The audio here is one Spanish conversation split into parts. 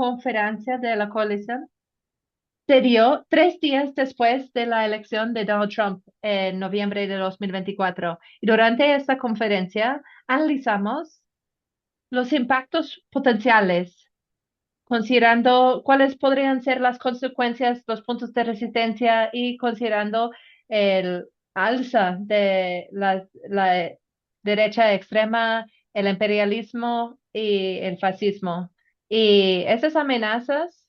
conferencia de la coalición se dio 3 días después de la elección de Donald Trump en noviembre de 2024. Y durante esta conferencia analizamos los impactos potenciales, considerando cuáles podrían ser las consecuencias, los puntos de resistencia y considerando el alza de la derecha extrema, el imperialismo y el fascismo. Y esas amenazas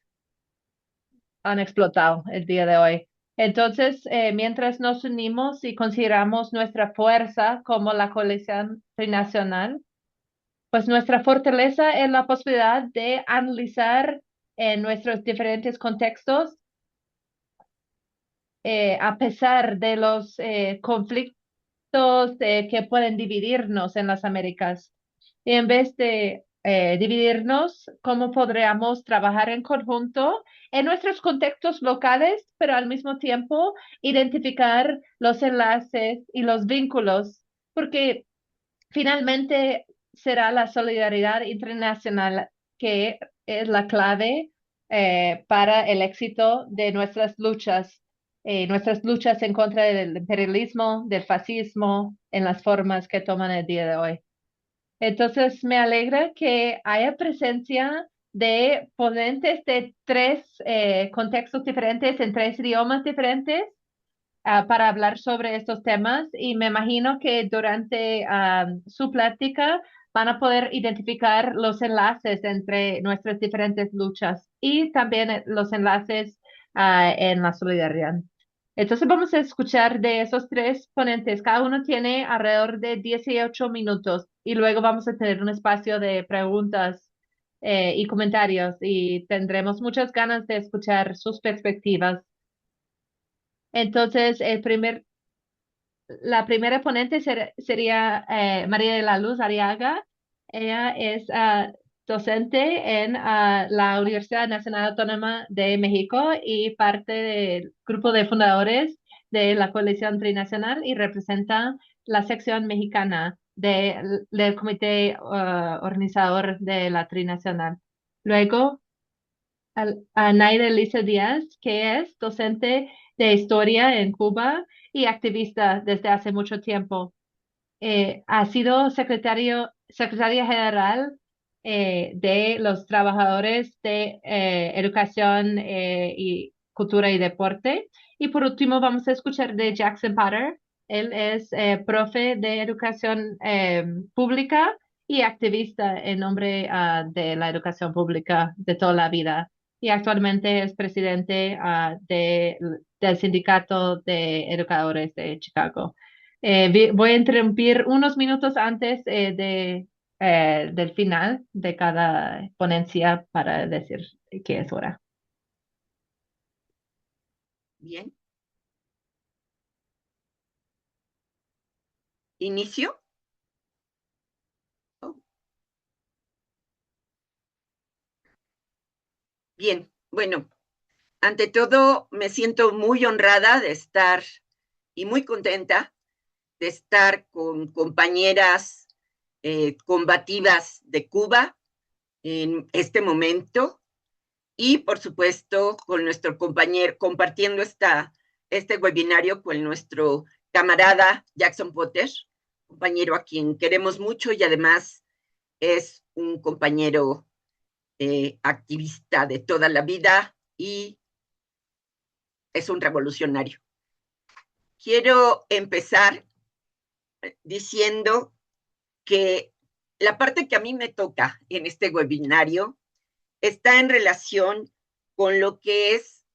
han explotado el día de hoy. Entonces, mientras nos unimos y consideramos nuestra fuerza como la coalición trinacional, pues nuestra fortaleza es la posibilidad de analizar en nuestros diferentes contextos, a pesar de los conflictos que pueden dividirnos en las Américas. Y en vez de dividirnos, ¿cómo podríamos trabajar en conjunto en nuestros contextos locales, pero al mismo tiempo identificar los enlaces y los vínculos? Porque finalmente será la solidaridad internacional que es la clave para el éxito de nuestras luchas en contra del imperialismo, del fascismo, en las formas que toman el día de hoy. Entonces, me alegra que haya presencia de ponentes de 3 contextos diferentes, en 3 idiomas diferentes, para hablar sobre estos temas y me imagino que durante su plática van a poder identificar los enlaces entre nuestras diferentes luchas y también los enlaces en la solidaridad. Entonces vamos a escuchar de esos 3 ponentes. Cada uno tiene alrededor de 18 minutos y luego vamos a tener un espacio de preguntas y comentarios y tendremos muchas ganas de escuchar sus perspectivas. Entonces, la primera ponente sería María de la Luz Arriaga. Ella es docente en la Universidad Nacional Autónoma de México y parte del grupo de fundadores de la Coalición Trinacional y representa la sección mexicana del comité organizador de la Trinacional. Luego, a Naida Elisa Díaz, que es docente de historia en Cuba y activista desde hace mucho tiempo. Ha sido secretaria general de los trabajadores de educación y cultura y deporte. Y por último, vamos a escuchar de Jackson Potter. Él es profe de educación pública y activista en nombre de la educación pública de toda la vida. Y actualmente es presidente del Sindicato de Educadores de Chicago. Voy a interrumpir unos minutos antes del final de cada ponencia para decir que es hora. Bien. ¿Inicio? Oh. Bien, bueno, ante todo me siento muy honrada de estar y muy contenta de estar con compañeras combativas de Cuba en este momento y por supuesto con nuestro compañero, compartiendo este webinario con nuestro camarada Jackson Potter, compañero a quien queremos mucho y además es un compañero activista de toda la vida y es un revolucionario. Quiero empezar diciendo que la parte que a mí me toca en este webinario está en relación con lo que es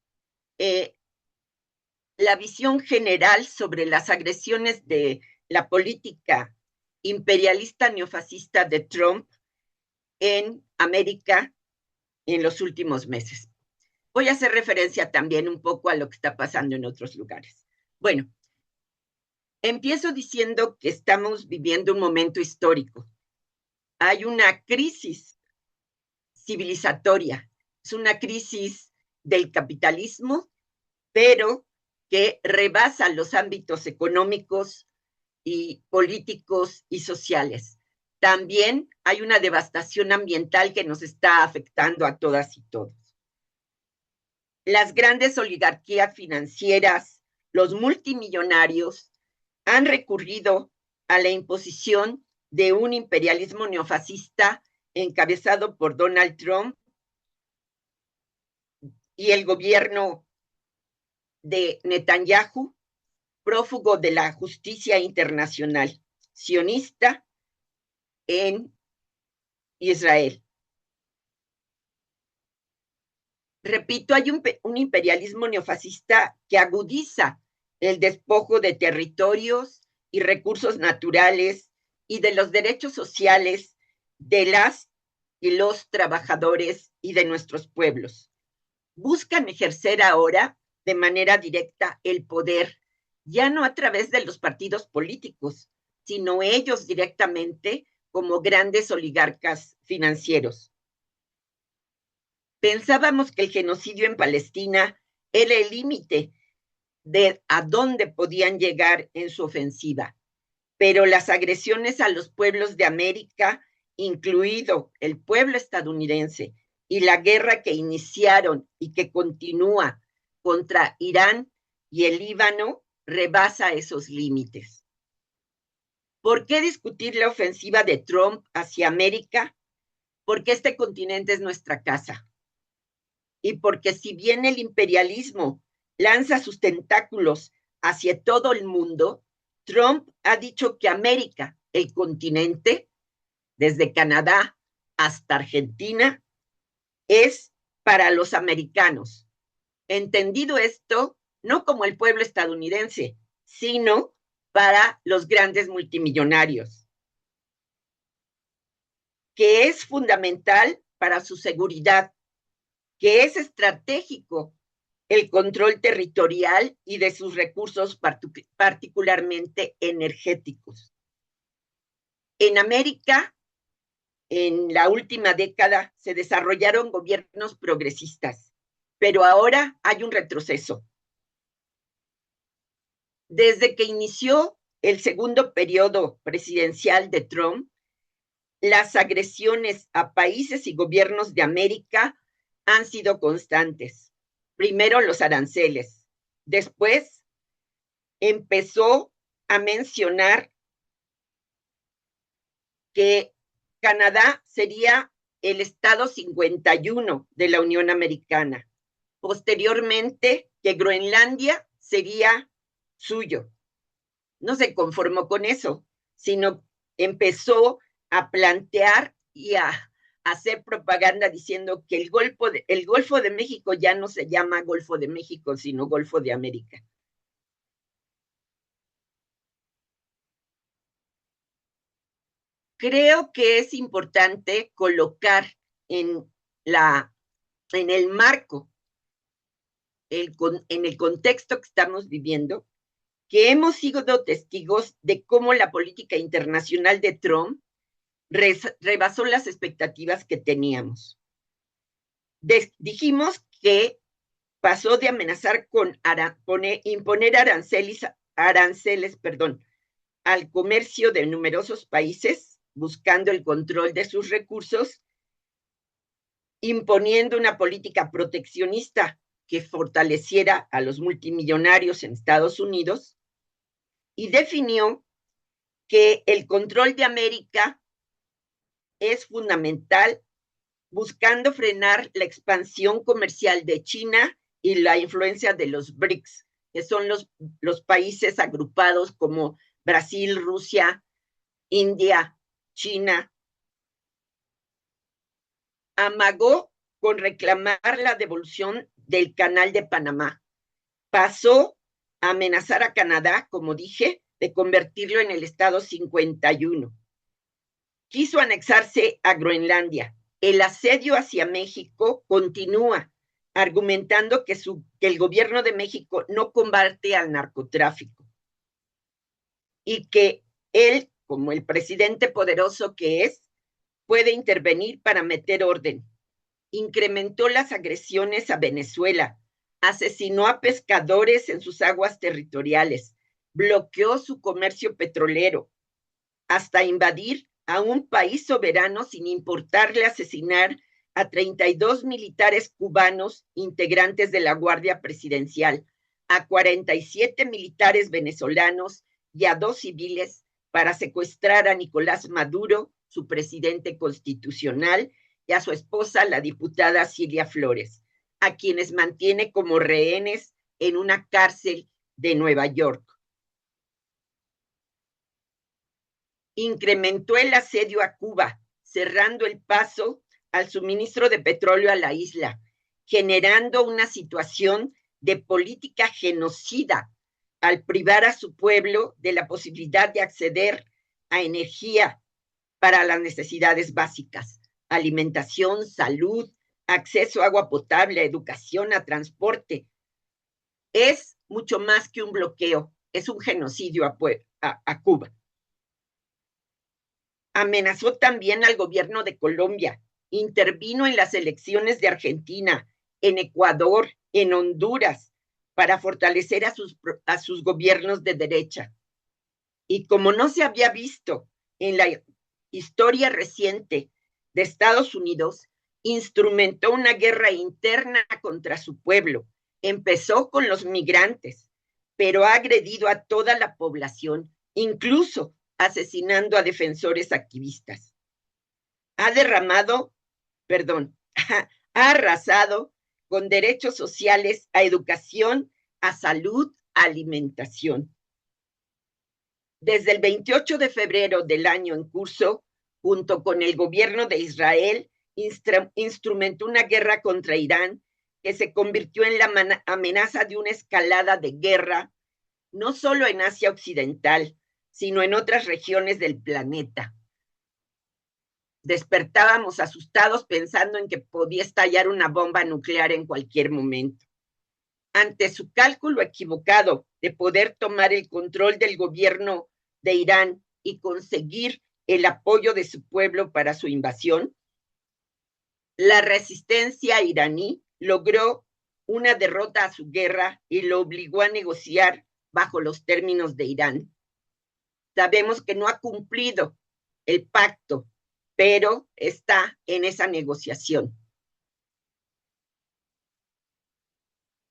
la visión general sobre las agresiones de la política imperialista neofascista de Trump en América en los últimos meses. Voy a hacer referencia también un poco a lo que está pasando en otros lugares. Bueno, empiezo diciendo que estamos viviendo un momento histórico. Hay una crisis civilizatoria, es una crisis del capitalismo, pero que rebasa los ámbitos económicos y políticos y sociales. también hay una devastación ambiental que nos está afectando a todas y todos. Las grandes oligarquías financieras, los multimillonarios, han recurrido a la imposición de un imperialismo neofascista encabezado por Donald Trump y el gobierno de Netanyahu, prófugo de la justicia internacional sionista en Israel. Repito, hay un imperialismo neofascista que agudiza el despojo de territorios y recursos naturales y de los derechos sociales de las y los trabajadores y de nuestros pueblos. Buscan ejercer ahora de manera directa el poder, ya no a través de los partidos políticos, sino ellos directamente como grandes oligarcas financieros. Pensábamos que el genocidio en Palestina era el límite de a dónde podían llegar en su ofensiva, pero las agresiones a los pueblos de América, incluido el pueblo estadounidense, y la guerra que iniciaron y que continúa contra Irán y el Líbano, rebasa esos límites. ¿Por qué discutir la ofensiva de Trump hacia América? Porque este continente es nuestra casa. Y porque si bien el imperialismo lanza sus tentáculos hacia todo el mundo, Trump ha dicho que América, el continente, desde Canadá hasta Argentina, es para los americanos. Entendido esto, no como el pueblo estadounidense, sino para los grandes multimillonarios, que es fundamental para su seguridad, que es estratégico el control territorial y de sus recursos particularmente energéticos. En América, en la última década, se desarrollaron gobiernos progresistas, pero ahora hay un retroceso. Desde que inició el segundo periodo presidencial de Trump, las agresiones a países y gobiernos de América han sido constantes. Primero los aranceles, después empezó a mencionar que Canadá sería el estado 51 de la Unión Americana. Posteriormente, que Groenlandia sería suyo. No se conformó con eso, sino empezó a plantear y a hacer propaganda diciendo que el Golfo de México ya no se llama Golfo de México, sino Golfo de América. Creo que es importante colocar en el marco, en el contexto que estamos viviendo, que hemos sido testigos de cómo la política internacional de Trump rebasó las expectativas que teníamos. Dijimos que pasó de amenazar con imponer aranceles al comercio de numerosos países, buscando el control de sus recursos, imponiendo una política proteccionista que fortaleciera a los multimillonarios en Estados Unidos, y definió que el control de América es fundamental, buscando frenar la expansión comercial de China y la influencia de los BRICS, que son los países agrupados como Brasil, Rusia, India, China. Amagó con reclamar la devolución del Canal de Panamá. Pasó a amenazar a Canadá, como dije, de convertirlo en el estado 51. Quiso anexarse a Groenlandia. El asedio hacia México continúa, argumentando que el gobierno de México no combate al narcotráfico y que él, como el presidente poderoso que es, puede intervenir para meter orden. Incrementó las agresiones a Venezuela, asesinó a pescadores en sus aguas territoriales, bloqueó su comercio petrolero, hasta invadir a un país soberano sin importarle asesinar a 32 militares cubanos integrantes de la Guardia Presidencial, a 47 militares venezolanos y a 2 civiles para secuestrar a Nicolás Maduro, su presidente constitucional, y a su esposa, la diputada Cilia Flores, a quienes mantiene como rehenes en una cárcel de Nueva York. Incrementó el asedio a Cuba, cerrando el paso al suministro de petróleo a la isla, generando una situación de política genocida al privar a su pueblo de la posibilidad de acceder a energía para las necesidades básicas, alimentación, salud, acceso a agua potable, a educación, a transporte. Es mucho más que un bloqueo, es un genocidio a Cuba. Amenazó también al gobierno de Colombia, intervino en las elecciones de Argentina, en Ecuador, en Honduras, para fortalecer a sus gobiernos de derecha. Y como no se había visto en la historia reciente de Estados Unidos, instrumentó una guerra interna contra su pueblo. Empezó con los migrantes, pero ha agredido a toda la población, incluso asesinando a defensores activistas. Ha arrasado con derechos sociales, a educación, a salud, a alimentación. Desde el 28 de febrero del año en curso, junto con el gobierno de Israel, instrumentó una guerra contra Irán que se convirtió en la amenaza de una escalada de guerra, no solo en Asia Occidental, sino en otras regiones del planeta. Despertábamos asustados pensando en que podía estallar una bomba nuclear en cualquier momento. Ante su cálculo equivocado de poder tomar el control del gobierno de Irán y conseguir el apoyo de su pueblo para su invasión, la resistencia iraní logró una derrota a su guerra y lo obligó a negociar bajo los términos de Irán. Sabemos que no ha cumplido el pacto, pero está en esa negociación.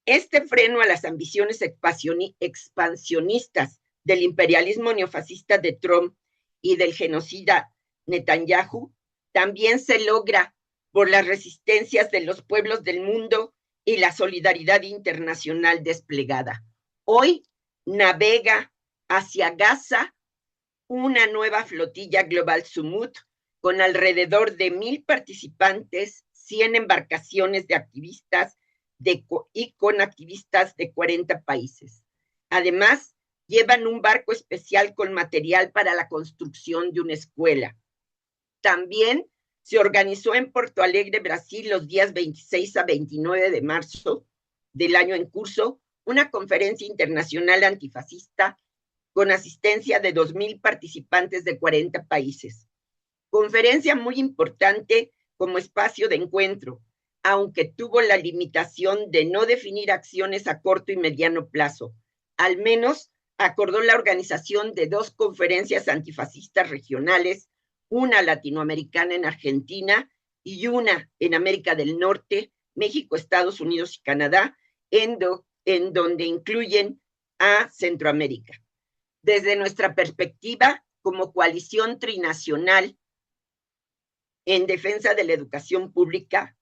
Este freno a las ambiciones expansionistas del imperialismo neofascista de Trump y del genocida Netanyahu también se logra por las resistencias de los pueblos del mundo y la solidaridad internacional desplegada. Hoy navega hacia Gaza una nueva flotilla global Sumut con alrededor de 1,000 participantes, 100 embarcaciones de activistas y con activistas de 40 países. Además, llevan un barco especial con material para la construcción de una escuela. También se organizó en Porto Alegre, Brasil, los días 26 a 29 de marzo del año en curso, una conferencia internacional antifascista con asistencia de 2,000 participantes de 40 países. Conferencia muy importante como espacio de encuentro, aunque tuvo la limitación de no definir acciones a corto y mediano plazo. Al menos acordó la organización de 2 conferencias antifascistas regionales, una latinoamericana en Argentina y una en América del Norte, México, Estados Unidos y Canadá, en donde incluyen a Centroamérica. Desde nuestra perspectiva, como coalición trinacional en defensa de la educación pública,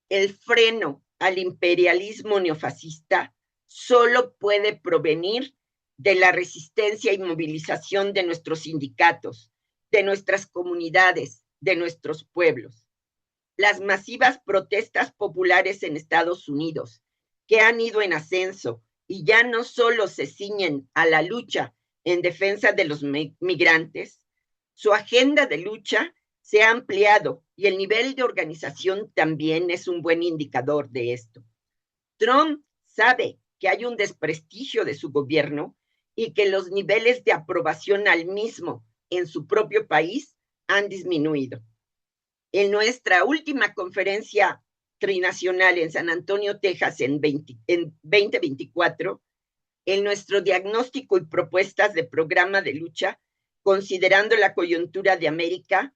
el freno al imperialismo neofascista solo puede provenir de la resistencia y movilización de nuestros sindicatos, de nuestras comunidades, de nuestros pueblos. Las masivas protestas populares en Estados Unidos, que han ido en ascenso y ya no solo se ciñen a la lucha en defensa de los migrantes, su agenda de lucha se ha ampliado y el nivel de organización también es un buen indicador de esto. Trump sabe que hay un desprestigio de su gobierno y que los niveles de aprobación al mismo en su propio país han disminuido. En nuestra última conferencia trinacional en San Antonio, Texas, en 2024, en nuestro diagnóstico y propuestas de programa de lucha, considerando la coyuntura de América,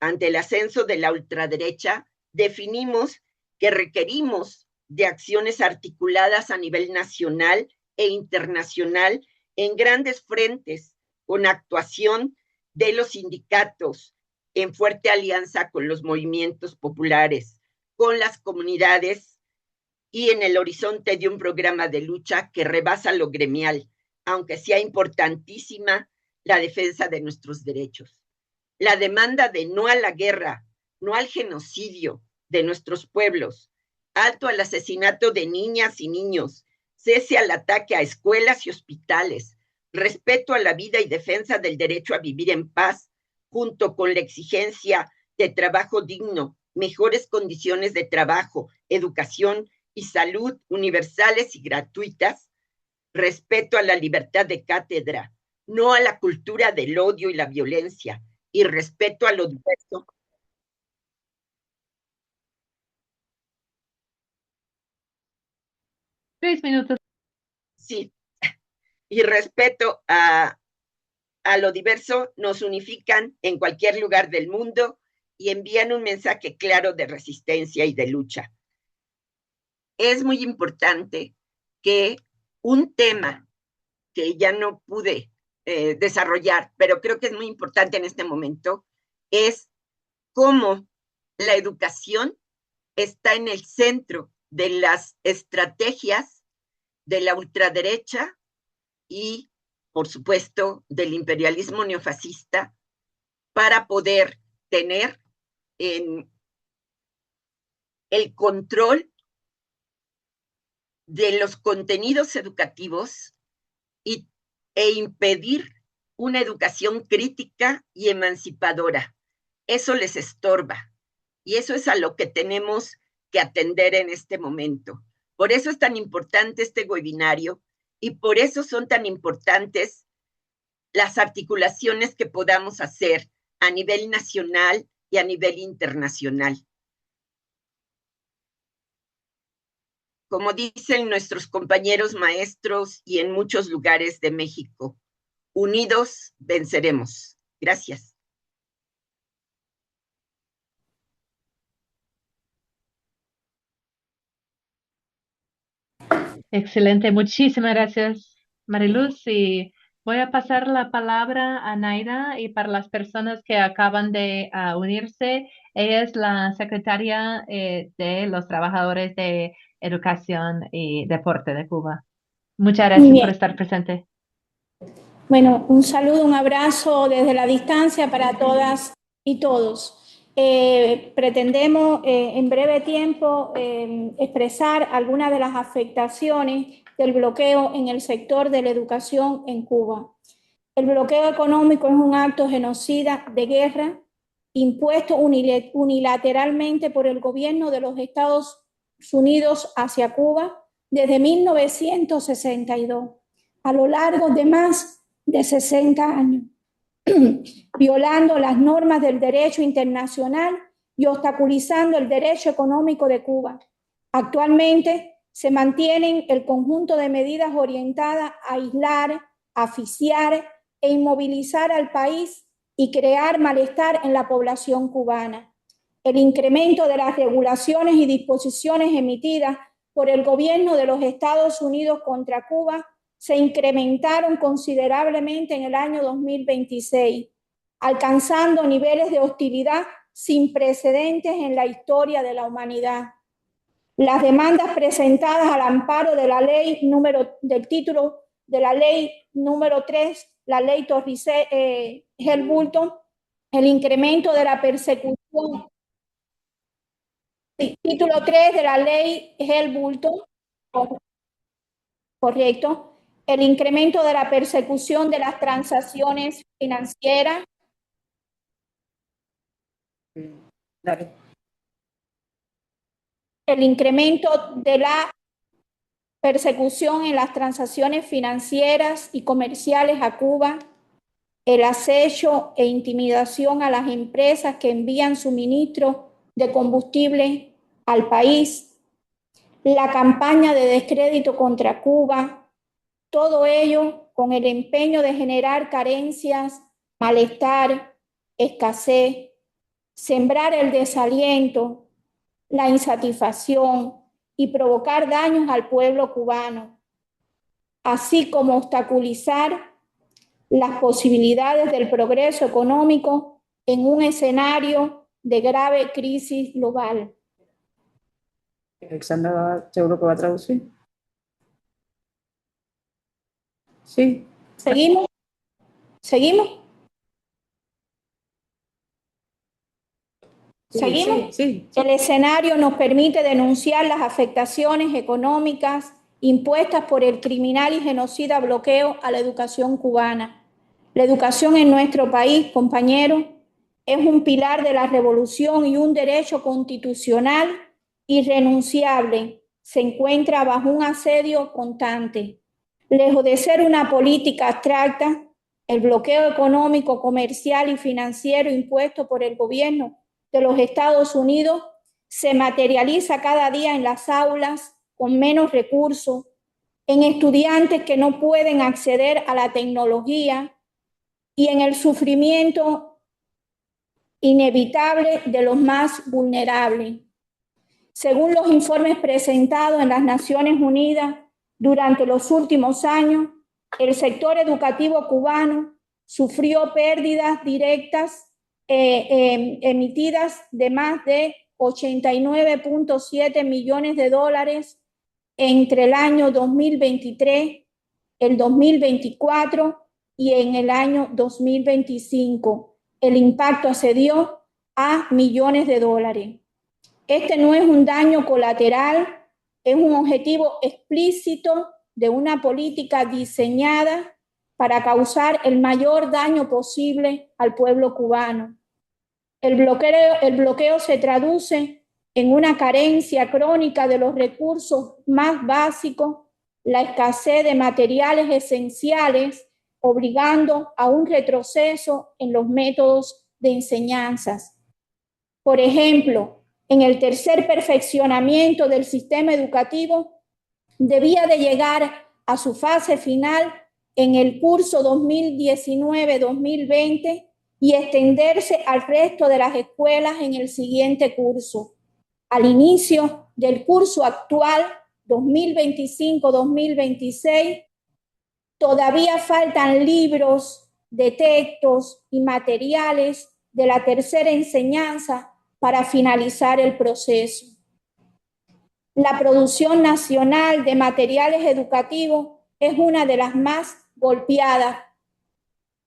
ante el ascenso de la ultraderecha, definimos que requerimos de acciones articuladas a nivel nacional e internacional en grandes frentes, con actuación de los sindicatos en fuerte alianza con los movimientos populares, con las comunidades y en el horizonte de un programa de lucha que rebasa lo gremial, aunque sea importantísima la defensa de nuestros derechos. La demanda de no a la guerra, no al genocidio de nuestros pueblos, alto al asesinato de niñas y niños, cese al ataque a escuelas y hospitales, respeto a la vida y defensa del derecho a vivir en paz, junto con la exigencia de trabajo digno, mejores condiciones de trabajo, educación y salud universales y gratuitas, respeto a la libertad de cátedra, no a la cultura del odio y la violencia, y respeto a lo diverso. Tres minutos. Sí, y respeto a lo diverso nos unifican en cualquier lugar del mundo y envían un mensaje claro de resistencia y de lucha. Es muy importante que un tema que ya no pude desarrollar, pero creo que es muy importante en este momento, es cómo la educación está en el centro de las estrategias de la ultraderecha y, por supuesto, del imperialismo neofascista para poder tener en el control de los contenidos educativos y, e impedir una educación crítica y emancipadora. Eso les estorba y eso es a lo que tenemos que atender en este momento. Por eso es tan importante este webinario y por eso son tan importantes las articulaciones que podamos hacer a nivel nacional y a nivel internacional. Como dicen nuestros compañeros maestros y en muchos lugares de México, unidos venceremos. Gracias. Excelente, muchísimas gracias, Mariluz. Y voy a pasar la palabra a Naida y para las personas que acaban de unirse, ella es la secretaria de los trabajadores de educación y deporte de Cuba. Muchas Muy gracias por bien. estar presente. Bueno, un saludo, un abrazo desde la distancia para todas y todos. Pretendemos en breve tiempo expresar algunas de las afectaciones del bloqueo en el sector de la educación en Cuba. El bloqueo económico es un acto genocida de guerra impuesto unilateralmente por el gobierno de los Estados Unidos hacia Cuba desde 1962, a lo largo de más de 60 años, violando las normas del derecho internacional y obstaculizando el derecho económico de Cuba. Actualmente se mantienen el conjunto de medidas orientadas a aislar, asfixiar e inmovilizar al país y crear malestar en la población cubana. El incremento de las regulaciones y disposiciones emitidas por el gobierno de los Estados Unidos contra Cuba se incrementaron considerablemente en el año 2026, alcanzando niveles de hostilidad sin precedentes en la historia de la humanidad. Las demandas presentadas al amparo de la ley del título de la ley número 3, la ley Torricé-Helbulton, el incremento de la persecución, sí, título 3 de la ley Helbulton, correcto, el incremento de la persecución de las transacciones financieras, el incremento de la persecución en las transacciones financieras y comerciales a Cuba, el acecho e intimidación a las empresas que envían suministros de combustible al país, la campaña de descrédito contra Cuba, todo ello con el empeño de generar carencias malestar, escasez, sembrar el desaliento, la insatisfacción y provocar daños al pueblo cubano, así como obstaculizar las posibilidades del progreso económico en un escenario de grave crisis global. Alexandra, ¿seguro que va a traducir? Sí. ¿Seguimos? ¿Seguimos? ¿Seguimos? Sí. El escenario nos permite denunciar las afectaciones económicas impuestas por el criminal y genocida bloqueo a la educación cubana. La educación en nuestro país, compañeros, es un pilar de la revolución y un derecho constitucional irrenunciable. Se encuentra bajo un asedio constante. Lejos de ser una política abstracta, el bloqueo económico, comercial y financiero impuesto por el gobierno de los Estados Unidos se materializa cada día en las aulas con menos recursos, en estudiantes que no pueden acceder a la tecnología y en el sufrimiento inevitable de los más vulnerables. Según los informes presentados en las Naciones Unidas durante los últimos años, el sector educativo cubano sufrió pérdidas directas emitidas de más de 89.7 millones de dólares entre el año 2023, el 2024 y en el año 2025. El impacto ascendió a millones de dólares. Este no es un daño colateral, es un objetivo explícito de una política diseñada para causar el mayor daño posible al pueblo cubano. El bloqueo se traduce en una carencia crónica de los recursos más básicos, la escasez de materiales esenciales, obligando a un retroceso en los métodos de enseñanzas. Por ejemplo, en el tercer perfeccionamiento del sistema educativo, debía de llegar a su fase final en el curso 2019-2020 y extenderse al resto de las escuelas en el siguiente curso. Al inicio del curso actual, 2025-2026, todavía faltan libros de textos y materiales de la tercera enseñanza para finalizar el proceso. La producción nacional de materiales educativos es una de las más golpeadas.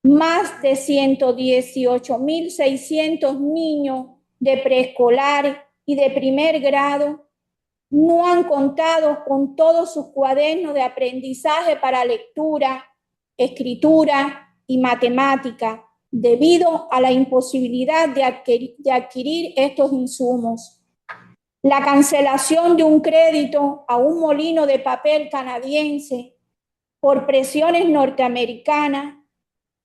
Más de 118.600 niños de preescolar y de primer grado no han contado con todos sus cuadernos de aprendizaje para lectura, escritura y matemática, debido a la imposibilidad de adquirir estos insumos. La cancelación de un crédito a un molino de papel canadiense por presiones norteamericanas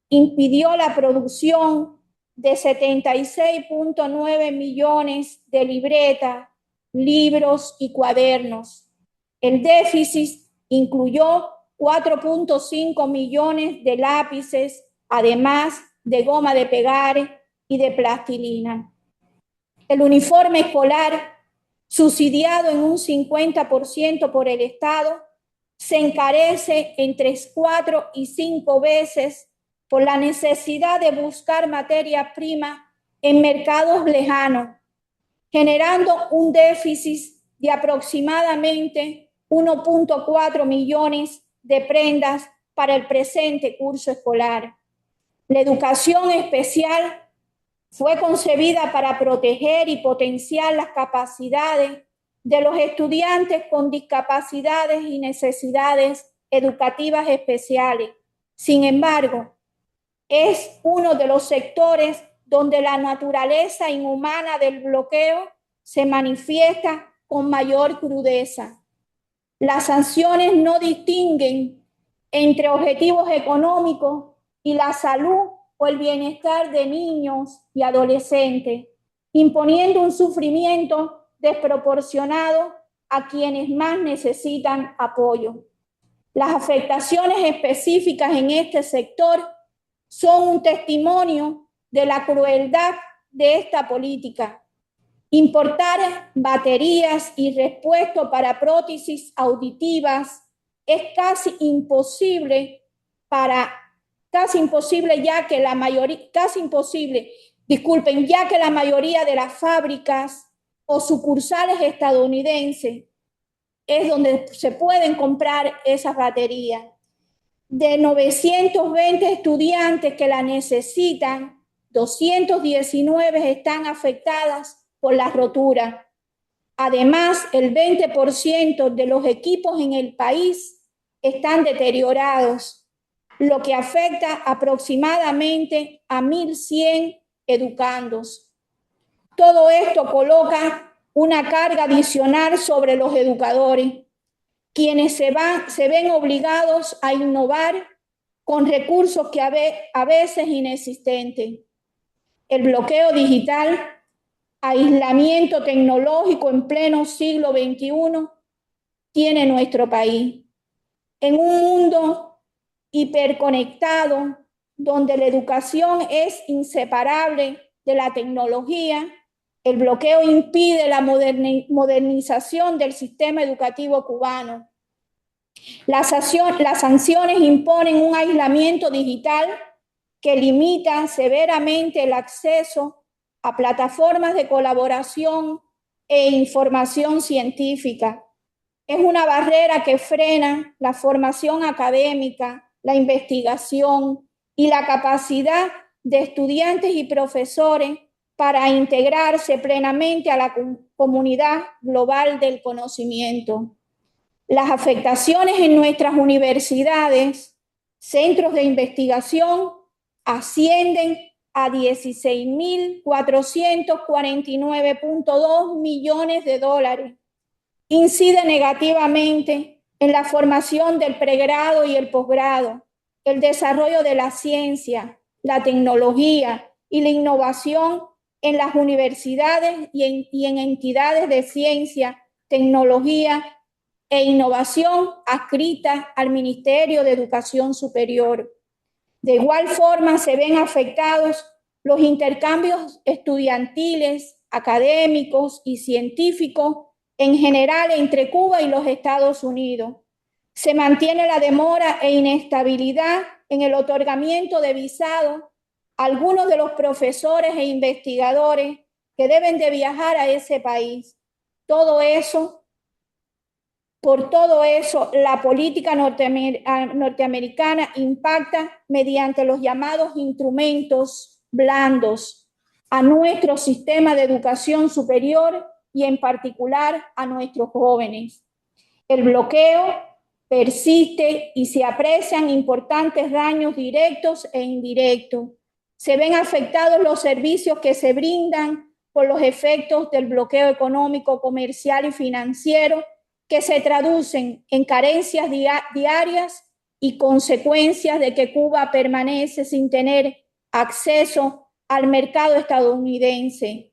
impidió la producción de 76.9 millones de libretas, libros y cuadernos. El déficit incluyó 4.5 millones de lápices, además de goma de pegar y de plastilina. El uniforme escolar, subsidiado en un 50% por el Estado, se encarece entre 4 y 5 veces por la necesidad de buscar materia prima en mercados lejanos, generando un déficit de aproximadamente 1.4 millones de prendas para el presente curso escolar. La educación especial fue concebida para proteger y potenciar las capacidades de los estudiantes con discapacidades y necesidades educativas especiales. Sin embargo, es uno de los sectores donde la naturaleza inhumana del bloqueo se manifiesta con mayor crudeza. Las sanciones no distinguen entre objetivos económicos y la salud o el bienestar de niños y adolescentes, imponiendo un sufrimiento desproporcionado a quienes más necesitan apoyo. Las afectaciones específicas en este sector son un testimonio de la crueldad de esta política. Importar baterías y repuestos para prótesis auditivas es casi imposible ya que la mayoría de las fábricas o sucursales estadounidenses es donde se pueden comprar esas baterías. De 920 estudiantes que la necesitan, 219 están afectadas por la rotura. Además, el 20% de los equipos en el país están deteriorados, lo que afecta aproximadamente a 1.100 educandos. Todo esto coloca una carga adicional sobre los educadores, quienes se ven obligados a innovar con recursos que a veces inexistentes. El bloqueo digital, aislamiento tecnológico en pleno siglo XXI tiene nuestro país. En un mundo hiperconectado, donde la educación es inseparable de la tecnología, el bloqueo impide la modernización del sistema educativo cubano. Las sanciones imponen un aislamiento digital que limita severamente el acceso a plataformas de colaboración e información científica. Es una barrera que frena la formación académica, la investigación y la capacidad de estudiantes y profesores para integrarse plenamente a la comunidad global del conocimiento. Las afectaciones en nuestras universidades, centros de investigación, ascienden a 16.449.2 millones de dólares. Incide negativamente en la formación del pregrado y el posgrado, el desarrollo de la ciencia, la tecnología y la innovación en las universidades y en entidades de ciencia, tecnología e innovación adscritas al Ministerio de Educación Superior. De igual forma, se ven afectados los intercambios estudiantiles, académicos y científicos en general entre Cuba y los Estados Unidos. Se mantiene la demora e inestabilidad en el otorgamiento de visados a algunos de los profesores e investigadores que deben de viajar a ese país. Por todo eso, la política norteamericana impacta mediante los llamados instrumentos blandos a nuestro sistema de educación superior y en particular a nuestros jóvenes. El bloqueo persiste y se aprecian importantes daños directos e indirectos. Se ven afectados los servicios que se brindan por los efectos del bloqueo económico, comercial y financiero, que se traducen en carencias diarias y consecuencias de que Cuba permanece sin tener acceso al mercado estadounidense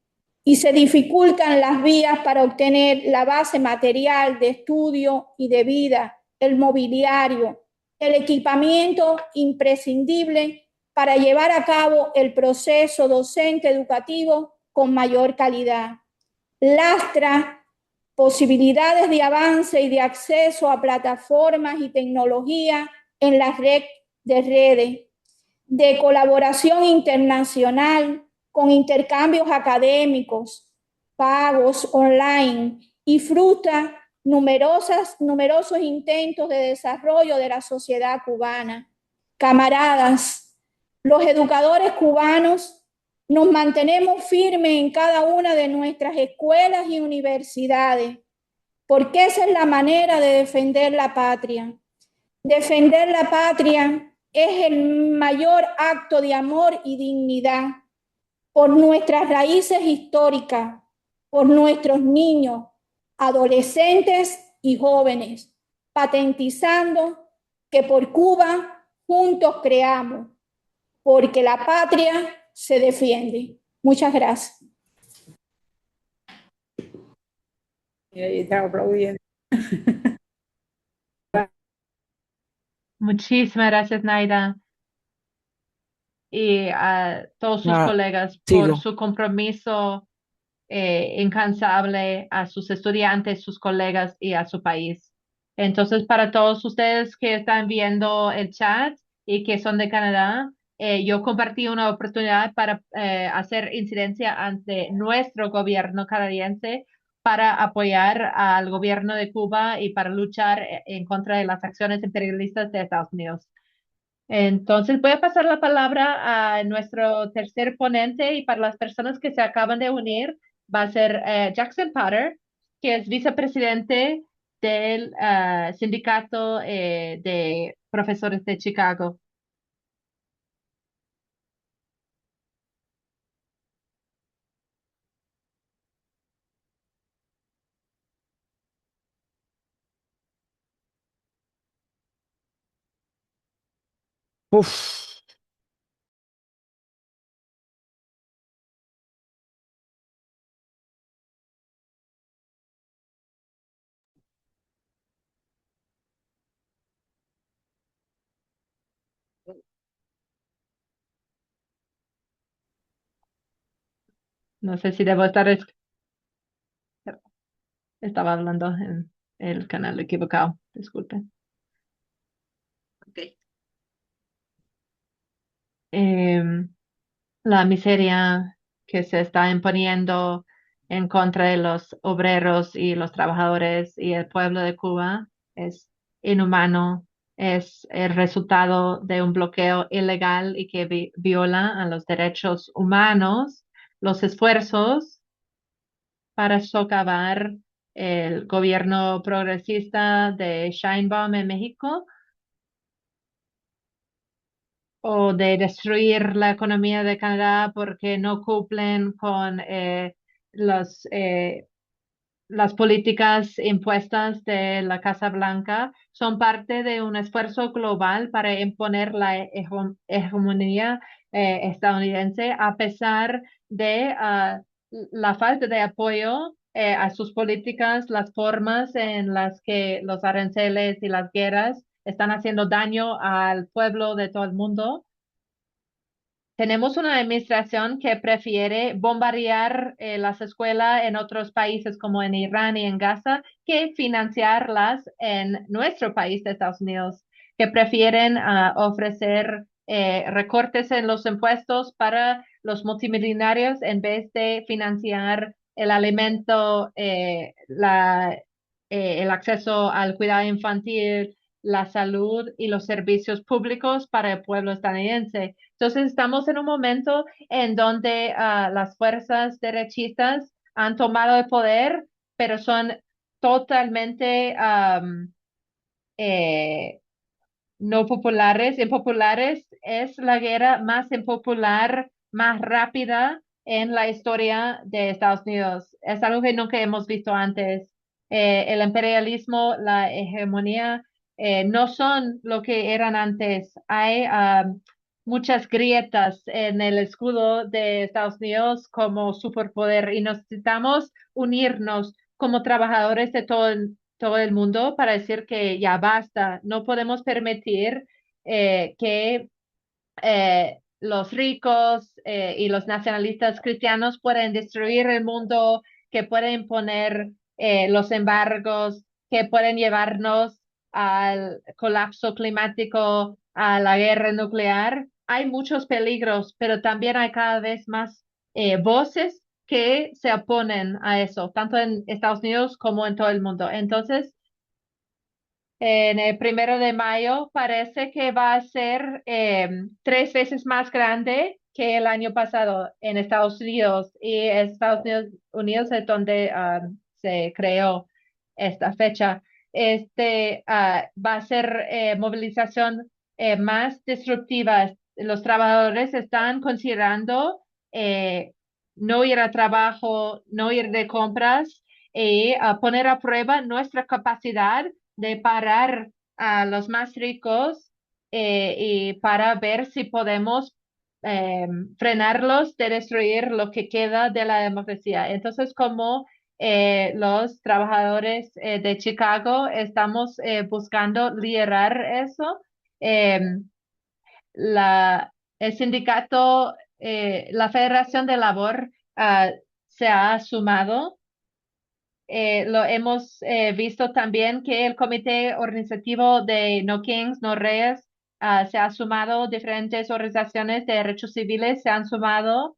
y se dificultan las vías para obtener la base material de estudio y de vida, el mobiliario, el equipamiento imprescindible para llevar a cabo el proceso docente educativo con mayor calidad. Lastra posibilidades de avance y de acceso a plataformas y tecnología en la red de redes, de colaboración internacional con intercambios académicos, pagos online y frustra numerosos intentos de desarrollo de la sociedad cubana. Camaradas, los educadores cubanos nos mantenemos firmes en cada una de nuestras escuelas y universidades, porque esa es la manera de defender la patria. Defender la patria es el mayor acto de amor y dignidad por nuestras raíces históricas, por nuestros niños, adolescentes y jóvenes, patentizando que por Cuba juntos creamos, porque la patria se defiende. Muchas gracias. Y ahí está aplaudiendo. Muchísimas gracias, Naida. y a todos sus Ah, colegas por sigo. su compromiso incansable a sus estudiantes, sus colegas y a su país. Entonces, para todos ustedes que están viendo el chat y que son de Canadá, yo compartí una oportunidad para hacer incidencia ante nuestro gobierno canadiense para apoyar al gobierno de Cuba y para luchar en contra de las acciones imperialistas de Estados Unidos. Entonces, voy a pasar la palabra a nuestro tercer ponente y para las personas que se acaban de unir, va a ser Jackson Potter, que es vicepresidente del sindicato de profesores de Chicago. Uf. No sé si debo estar, estaba hablando en el canal equivocado, disculpe. Ok. Em, la miseria que se está imponiendo en contra de los obreros y los trabajadores y el pueblo de Cuba es inhumano, es el resultado de un bloqueo ilegal y que viola a los derechos humanos. Los esfuerzos para socavar el gobierno progresista de Sheinbaum en México o de destruir la economía de Canadá porque no cumplen con los, las políticas impuestas de la Casa Blanca, son parte de un esfuerzo global para imponer la hegemonía estadounidense a pesar de la falta de apoyo a sus políticas, las formas en las que los aranceles y las guerras están haciendo daño al pueblo de todo el mundo. Tenemos una administración que prefiere bombardear las escuelas en otros países como en Irán y en Gaza que financiarlas en nuestro país de Estados Unidos, que prefieren ofrecer recortes en los impuestos para los multimillonarios en vez de financiar el alimento, el acceso al cuidado infantil, la salud y los servicios públicos para el pueblo estadounidense. Entonces, estamos en un momento en donde las fuerzas derechistas han tomado el poder, pero son totalmente eh, no populares, impopulares. Es la guerra más impopular, más rápida en la historia de Estados Unidos. Es algo que nunca hemos visto antes. El imperialismo, la hegemonía, no son lo que eran antes. Hay muchas grietas en el escudo de Estados Unidos como superpoder y necesitamos unirnos como trabajadores de todo el mundo para decir que ya basta. No podemos permitir que los ricos y los nacionalistas cristianos pueden destruir el mundo, que pueden poner los embargos, que pueden llevarnos al colapso climático, a la guerra nuclear. Hay muchos peligros, pero también hay cada vez más voces que se oponen a eso, tanto en Estados Unidos como en todo el mundo. Entonces, en el 1 de mayo parece que va a ser 3 veces más grande que el año pasado en Estados Unidos y Unidos es donde se creó esta fecha. Va a ser movilización más destructiva. Los trabajadores están considerando eh, no ir a trabajo, no ir de compras y poner a prueba nuestra capacidad de parar a los más ricos y para ver si podemos eh, frenarlos de destruir lo que queda de la democracia. Entonces, como los trabajadores de Chicago estamos buscando liderar eso, eh, la el sindicato, la Federación de Labor se ha sumado. Lo hemos visto también que el comité organizativo de No Kings, No Reyes se ha sumado, diferentes organizaciones de derechos civiles se han sumado.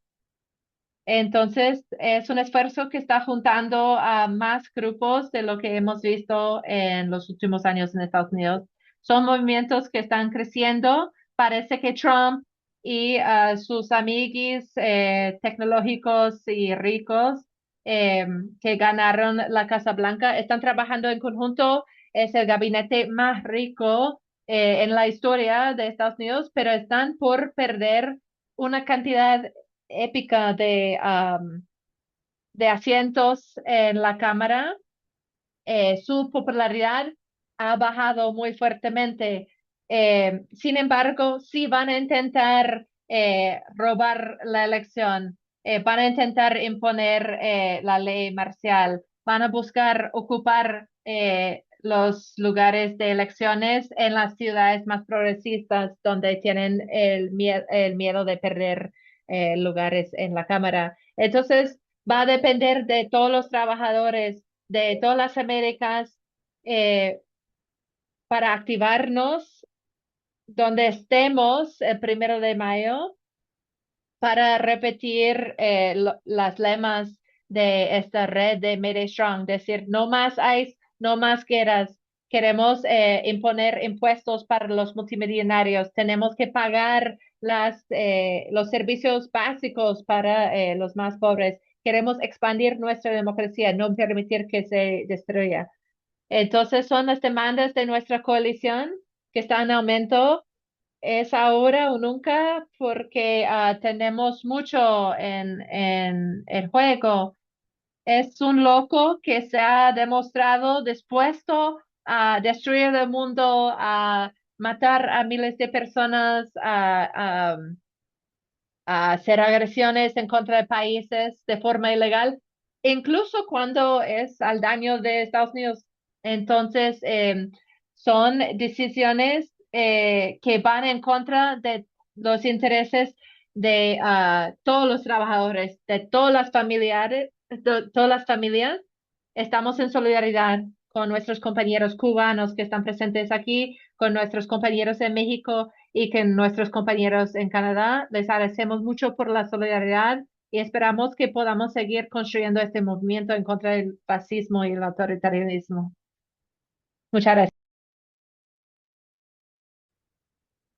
Entonces, es un esfuerzo que está juntando a más grupos de lo que hemos visto en los últimos años en Estados Unidos. Son movimientos que están creciendo. Parece que Trump y sus amiguis tecnológicos y ricos eh, que ganaron la Casa Blanca están trabajando en conjunto. Es el gabinete más rico en la historia de Estados Unidos, pero están por perder una cantidad épica de asientos en la Cámara. Su popularidad ha bajado muy fuertemente. Sin embargo, sí van a intentar robar la elección, van a intentar imponer la ley marcial, van a buscar ocupar los lugares de elecciones en las ciudades más progresistas donde tienen el miedo de perder lugares en la Cámara. Entonces, va a depender de todos los trabajadores de todas las Américas eh, para activarnos donde estemos el 1 de mayo para repetir las lemas de esta red de Mayday Strong, decir no más ICE, no más guerras. Queremos imponer impuestos para los multimillonarios. Tenemos que pagar los servicios básicos para los más pobres. Queremos expandir nuestra democracia, no permitir que se destruya. Entonces son las demandas de nuestra coalición que están en aumento. Es ahora o nunca porque tenemos mucho en el juego. Es un loco que se ha demostrado dispuesto a destruir el mundo, a matar a miles de personas, a hacer agresiones en contra de países de forma ilegal, incluso cuando es al daño de Estados Unidos. Entonces, son decisiones que van en contra de los intereses de todos los trabajadores, de todas las familiares, de todas las familias. Estamos en solidaridad con nuestros compañeros cubanos que están presentes aquí, con nuestros compañeros en México y que nuestros compañeros en Canadá. Les agradecemos mucho por la solidaridad y esperamos que podamos seguir construyendo este movimiento en contra del fascismo y el autoritarismo. Muchas gracias.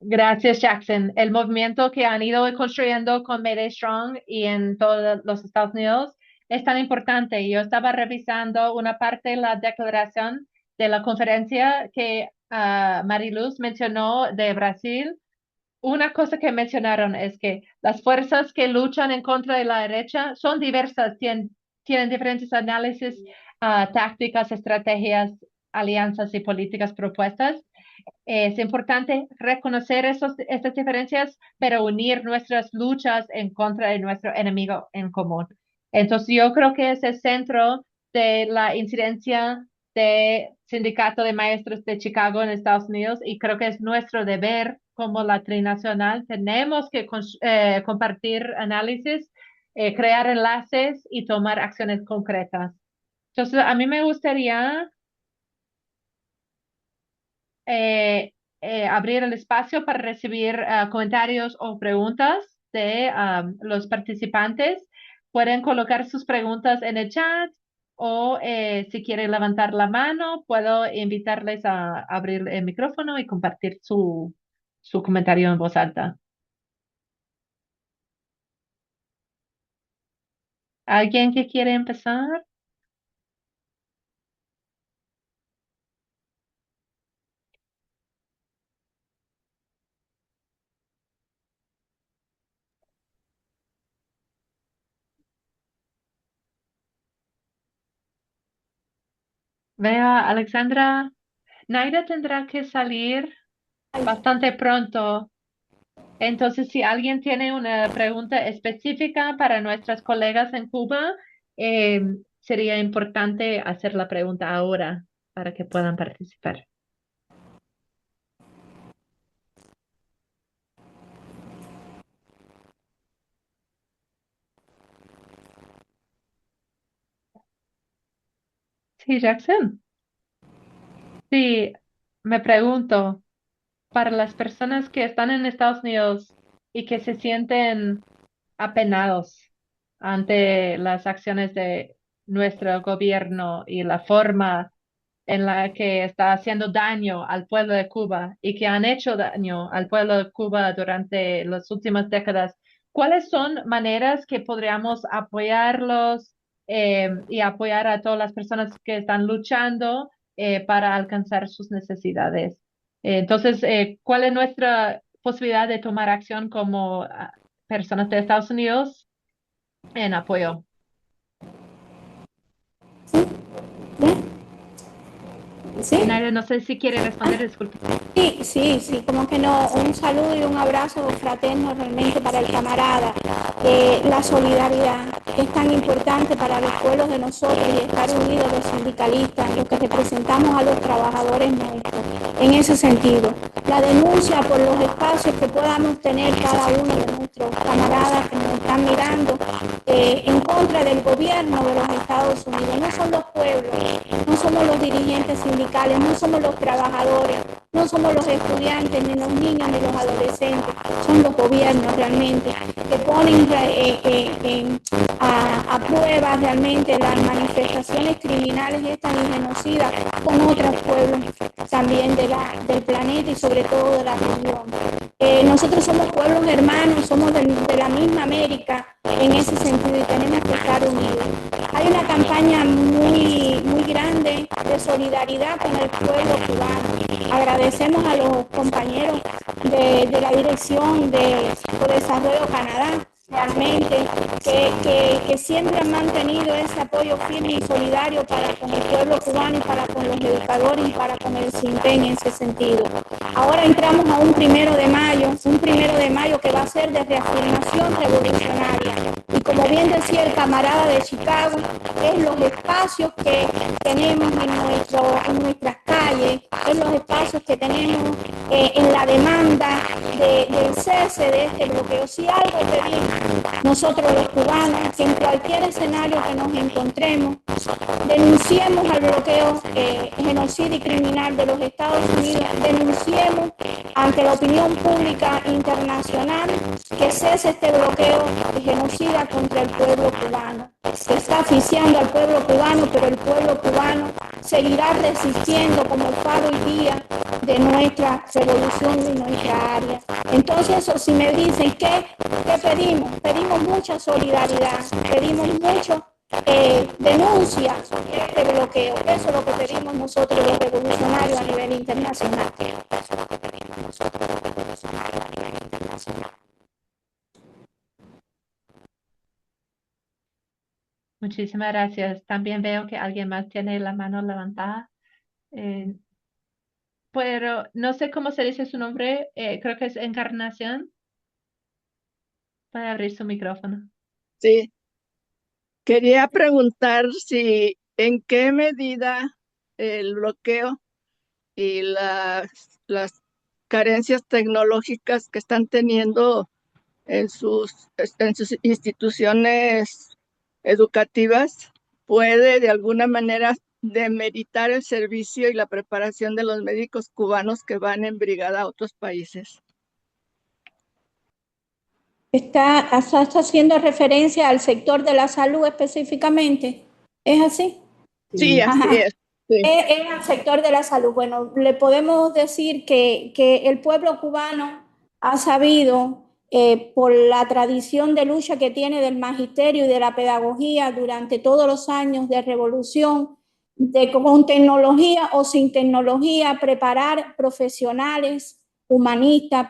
Gracias, Jackson. El movimiento que han ido construyendo con Mayday Strong y en todos los Estados Unidos es tan importante. Yo estaba revisando una parte de la declaración de la conferencia que Mariluz mencionó de Brasil. Una cosa que mencionaron es que las fuerzas que luchan en contra de la derecha son diversas, tienen diferentes análisis, tácticas, estrategias, alianzas y políticas propuestas. Es importante reconocer estas diferencias, pero unir nuestras luchas en contra de nuestro enemigo en común. Entonces, yo creo que es el centro de la incidencia de Sindicato de Maestros de Chicago en Estados Unidos y creo que es nuestro deber como la trinacional. Tenemos que compartir análisis, crear enlaces y tomar acciones concretas. Entonces, a mí me gustaría eh, abrir el espacio para recibir comentarios o preguntas de los participantes. Pueden colocar sus preguntas en el chat o si quieren levantar la mano, puedo invitarles a abrir el micrófono y compartir su comentario en voz alta. ¿Alguien que quiere empezar? Vea, Alexandra, Naira tendrá que salir bastante pronto. Entonces, si alguien tiene una pregunta específica para nuestras colegas en Cuba, eh, sería importante hacer la pregunta ahora para que puedan participar. Sí, Jackson. Sí, me pregunto, para las personas que están en Estados Unidos y que se sienten apenados ante las acciones de nuestro gobierno y la forma en la que está haciendo daño al pueblo de Cuba y que han hecho daño al pueblo de Cuba durante las últimas décadas, ¿cuáles son maneras que podríamos apoyarlos y apoyar a todas las personas que están luchando para alcanzar sus necesidades? Entonces, ¿cuál es nuestra posibilidad de tomar acción como personas de Estados Unidos en apoyo? ¿Sí? Nadia, no sé si quiere responder, disculpe. Sí, sí, sí, como que no, un saludo y un abrazo fraterno realmente para el camarada. La solidaridad es tan importante para los pueblos de nosotros y estar unidos los sindicalistas, los que representamos a los trabajadores nuestros. En ese sentido, la denuncia por los espacios que podamos tener cada uno de nuestros camaradas que nos están mirando en contra del gobierno de los Estados Unidos. No son los pueblos, no somos los dirigentes sindicales, no somos los trabajadores, no somos los estudiantes, ni los niños, ni los adolescentes, son los gobiernos realmente que ponen a prueba realmente las manifestaciones criminales estas y genocidas con otros pueblos también del planeta y sobre todo de la región. Nosotros somos pueblos hermanos, somos de la misma América en ese sentido y tenemos que estar unidos. Hay una campaña muy grande de solidaridad con el pueblo cubano. Agradecemos a los compañeros de la Dirección de Desarrollo Canadá, realmente, que siempre han mantenido ese apoyo firme y solidario para con el pueblo cubano y para con los educadores y para con el CINTE en ese sentido. Ahora entramos a un 1 de mayo que va a ser de reafirmación revolucionaria. Y como bien decía el camarada de Chicago, es los espacios que tenemos en nuestras calles, es los espacios que tenemos en la demanda del cese de este bloqueo. Si algo pedimos nosotros los cubanos, que en cualquier escenario que nos encontremos, denunciemos al bloqueo genocida y criminal de los Estados Unidos, denunciemos ante la opinión pública internacional que cese este bloqueo genocida contra el pueblo cubano, que está asfixiando al pueblo cubano, pero el pueblo cubano seguirá resistiendo como faro y guía de nuestra revolución y nuestra área. Entonces, si me dicen ¿qué pedimos? Pedimos mucha solidaridad, pedimos mucho denuncia de este bloqueo. Eso es lo que pedimos nosotros los revolucionarios a nivel internacional. Muchísimas gracias. También veo que alguien más tiene la mano levantada. Eh, pero no sé cómo se dice su nombre. Creo que es Encarnación. Puede abrir su micrófono. Sí, quería preguntar si en qué medida el bloqueo y las carencias tecnológicas que están teniendo en sus instituciones educativas puede de alguna manera demeritar el servicio y la preparación de los médicos cubanos que van en brigada a otros países. Está haciendo referencia al sector de la salud específicamente. ¿Es así? Sí, así Ajá. es. Sí. Es al sector de la salud. Bueno, le podemos decir que el pueblo cubano ha sabido, por la tradición de lucha que tiene del magisterio y de la pedagogía durante todos los años de revolución, con tecnología o sin tecnología, preparar profesionales, humanistas,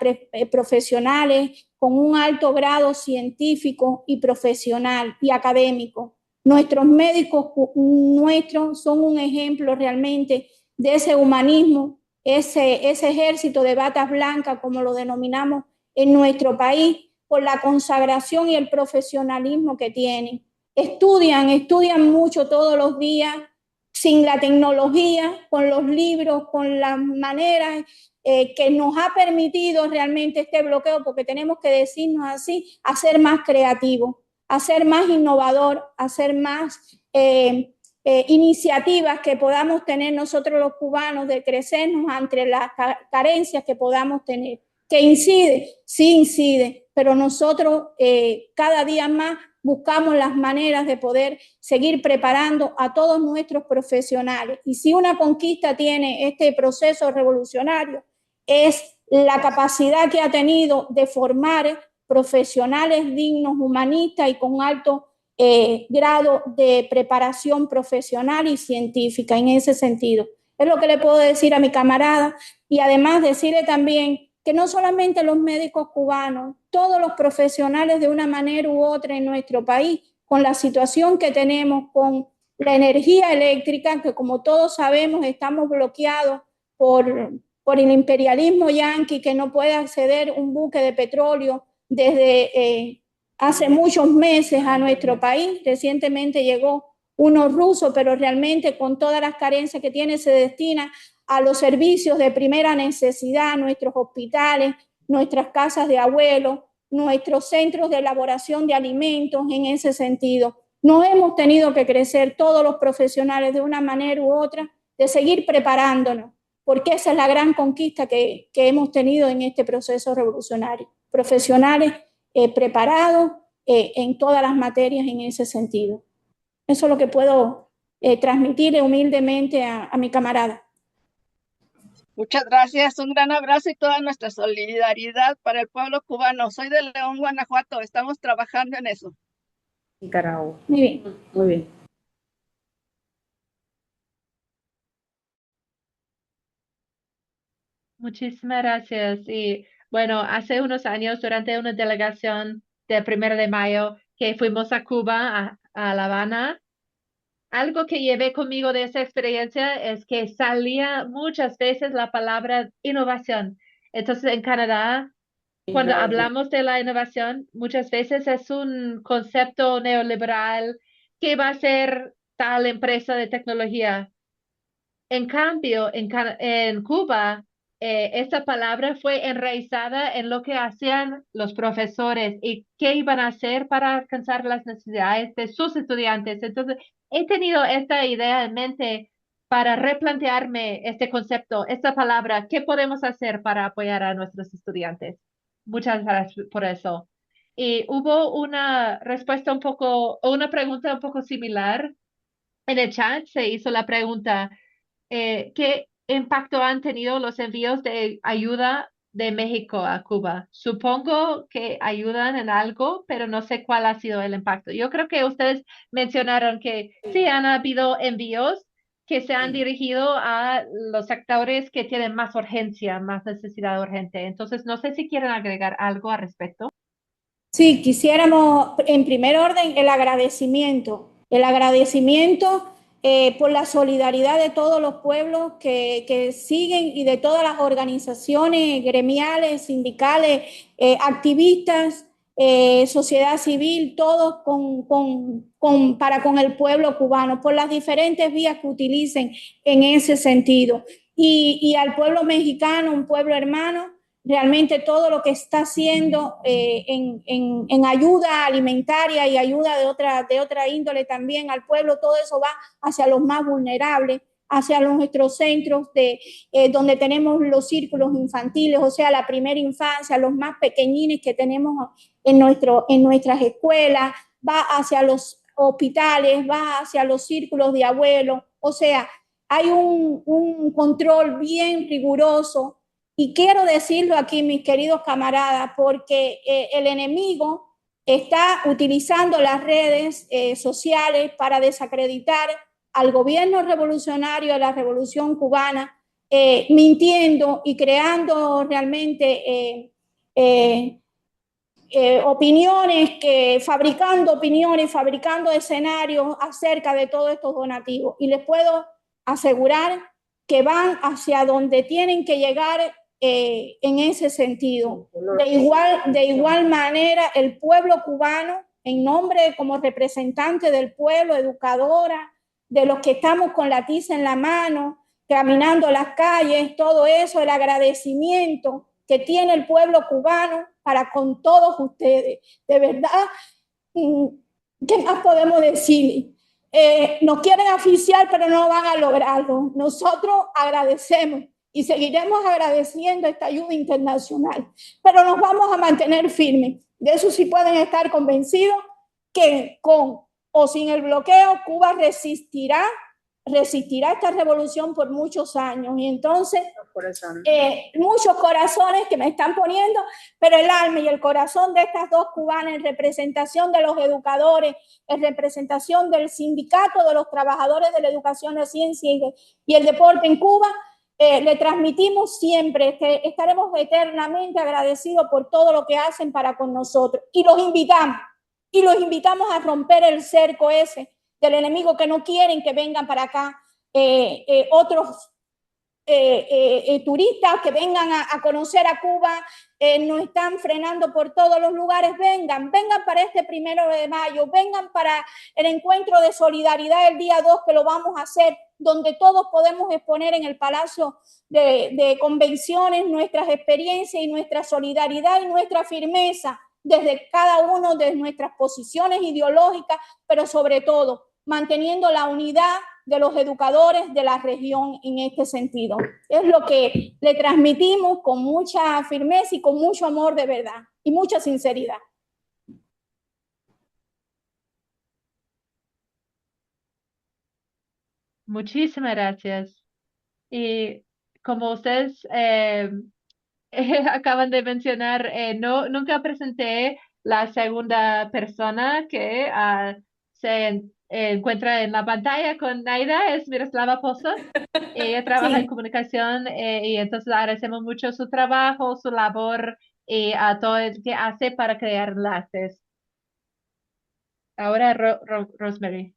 profesionales con un alto grado científico y profesional y académico. Nuestros médicos son un ejemplo realmente de ese humanismo, ese ejército de batas blancas, como lo denominamos en nuestro país, por la consagración y el profesionalismo que tienen. Estudian mucho todos los días, sin la tecnología, con los libros, con las maneras que nos ha permitido realmente este bloqueo, porque tenemos que decirnos así, a ser más creativos, a ser más innovador, a ser más iniciativas que podamos tener nosotros los cubanos de crecernos ante las carencias que podamos tener. ¿Que incide? Sí incide, pero nosotros cada día más buscamos las maneras de poder seguir preparando a todos nuestros profesionales. Y si una conquista tiene este proceso revolucionario, es la capacidad que ha tenido de formar profesionales dignos, humanistas y con alto grado de preparación profesional y científica en ese sentido. Es lo que le puedo decir a mi camarada y además decirle también que no solamente los médicos cubanos, todos los profesionales de una manera u otra en nuestro país, con la situación que tenemos con la energía eléctrica, que como todos sabemos estamos bloqueados por el imperialismo yanqui, que no puede acceder un buque de petróleo desde hace muchos meses a nuestro país. Recientemente llegó uno ruso, pero realmente con todas las carencias que tiene se destina a los servicios de primera necesidad, nuestros hospitales, nuestras casas de abuelos, nuestros centros de elaboración de alimentos en ese sentido. No hemos tenido que crecer todos los profesionales de una manera u otra, de seguir preparándonos, porque esa es la gran conquista que hemos tenido en este proceso revolucionario. Profesionales preparados en todas las materias en ese sentido. Eso es lo que puedo transmitirle humildemente a mi camarada. Muchas gracias, un gran abrazo y toda nuestra solidaridad para el pueblo cubano. Soy de León, Guanajuato, estamos trabajando en eso. Nicaragua. Muy bien. Muy bien. Muchísimas gracias. Y bueno, hace unos años, durante una delegación del 1 de mayo que fuimos a Cuba, a La Habana, algo que llevé conmigo de esa experiencia es que salía muchas veces la palabra innovación. Entonces, en Canadá, cuando hablamos de la innovación, muchas veces es un concepto neoliberal que va a ser tal empresa de tecnología. En cambio, en Cuba, esta palabra fue enraizada en lo que hacían los profesores y qué iban a hacer para alcanzar las necesidades de sus estudiantes. Entonces, he tenido esta idea en mente para replantearme este concepto, esta palabra, ¿qué podemos hacer para apoyar a nuestros estudiantes? Muchas gracias por eso. Y hubo una respuesta un poco, o una pregunta un poco similar. En el chat se hizo la pregunta. ¿Qué impacto han tenido los envíos de ayuda de México a Cuba? Supongo que ayudan en algo, pero no sé cuál ha sido el impacto. Yo creo que ustedes mencionaron que sí han habido envíos que se han dirigido a los sectores que tienen más urgencia, más necesidad urgente. Entonces, no sé si quieren agregar algo al respecto. Sí, quisiéramos, en primer orden, el agradecimiento por la solidaridad de todos los pueblos que siguen y de todas las organizaciones gremiales, sindicales, activistas, sociedad civil, todos para con el pueblo cubano, por las diferentes vías que utilicen en ese sentido. Y al pueblo mexicano, un pueblo hermano, realmente todo lo que está haciendo en ayuda alimentaria y ayuda de otra índole también al pueblo, todo eso va hacia los más vulnerables, hacia nuestros centros donde tenemos los círculos infantiles, o sea, la primera infancia, los más pequeñines que tenemos en nuestras escuelas, va hacia los hospitales, va hacia los círculos de abuelos, o sea, hay un control bien riguroso. Y quiero decirlo aquí, mis queridos camaradas, porque el enemigo está utilizando las redes sociales para desacreditar al gobierno revolucionario de la Revolución Cubana, mintiendo y creando realmente fabricando opiniones, fabricando escenarios acerca de todos estos donativos. Y les puedo asegurar que van hacia donde tienen que llegar en ese sentido. De igual manera, el pueblo cubano, en nombre como representante del pueblo, educadora, de los que estamos con la tiza en la mano, caminando las calles, todo eso, el agradecimiento que tiene el pueblo cubano para con todos ustedes. De verdad, ¿qué más podemos decir? nos quieren asfixiar, pero no van a lograrlo. Nosotros agradecemos y seguiremos agradeciendo esta ayuda internacional, pero nos vamos a mantener firmes. De eso sí pueden estar convencidos, que con o sin el bloqueo Cuba resistirá esta revolución por muchos años. Y entonces muchos corazones que me están poniendo, pero el alma y el corazón de estas dos cubanas, en representación de los educadores, en representación del sindicato de los trabajadores de la educación, la ciencia y el deporte en Cuba, le transmitimos siempre que estaremos eternamente agradecidos por todo lo que hacen para con nosotros. Y los invitamos a romper el cerco ese del enemigo, que no quieren que vengan para acá otros turistas que vengan a conocer a Cuba. Nos están frenando por todos los lugares. Vengan para este 1 de mayo, vengan para el encuentro de solidaridad el día 2, que lo vamos a hacer, donde todos podemos exponer en el Palacio de Convenciones nuestras experiencias y nuestra solidaridad y nuestra firmeza desde cada uno de nuestras posiciones ideológicas, pero sobre todo manteniendo la unidad de los educadores de la región en este sentido. Es lo que le transmitimos con mucha firmeza y con mucho amor de verdad y mucha sinceridad. Muchísimas gracias. Y como ustedes acaban de mencionar, nunca presenté la segunda persona que se encuentra en la pantalla con Naida, es Miroslava Pozos. Ella trabaja en comunicación y entonces agradecemos mucho su trabajo, su labor y a todo el que hace para crear enlaces. Ahora, Rosemary.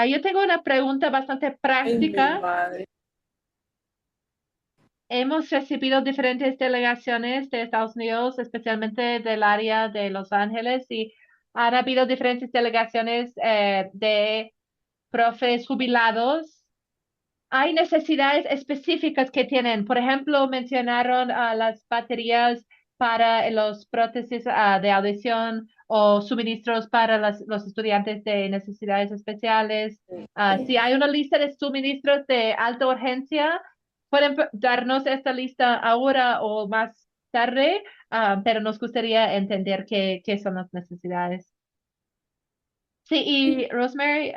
Yo tengo una pregunta bastante práctica. Hemos recibido diferentes delegaciones de Estados Unidos, especialmente del área de Los Ángeles, y han habido diferentes delegaciones de profes jubilados. Hay necesidades específicas que tienen. Por ejemplo, mencionaron las baterías para los prótesis de audición o suministros para los estudiantes de necesidades especiales. Si hay una lista de suministros de alta urgencia, pueden darnos esta lista ahora o más tarde, pero nos gustaría entender qué son las necesidades. Sí, y Rosemary,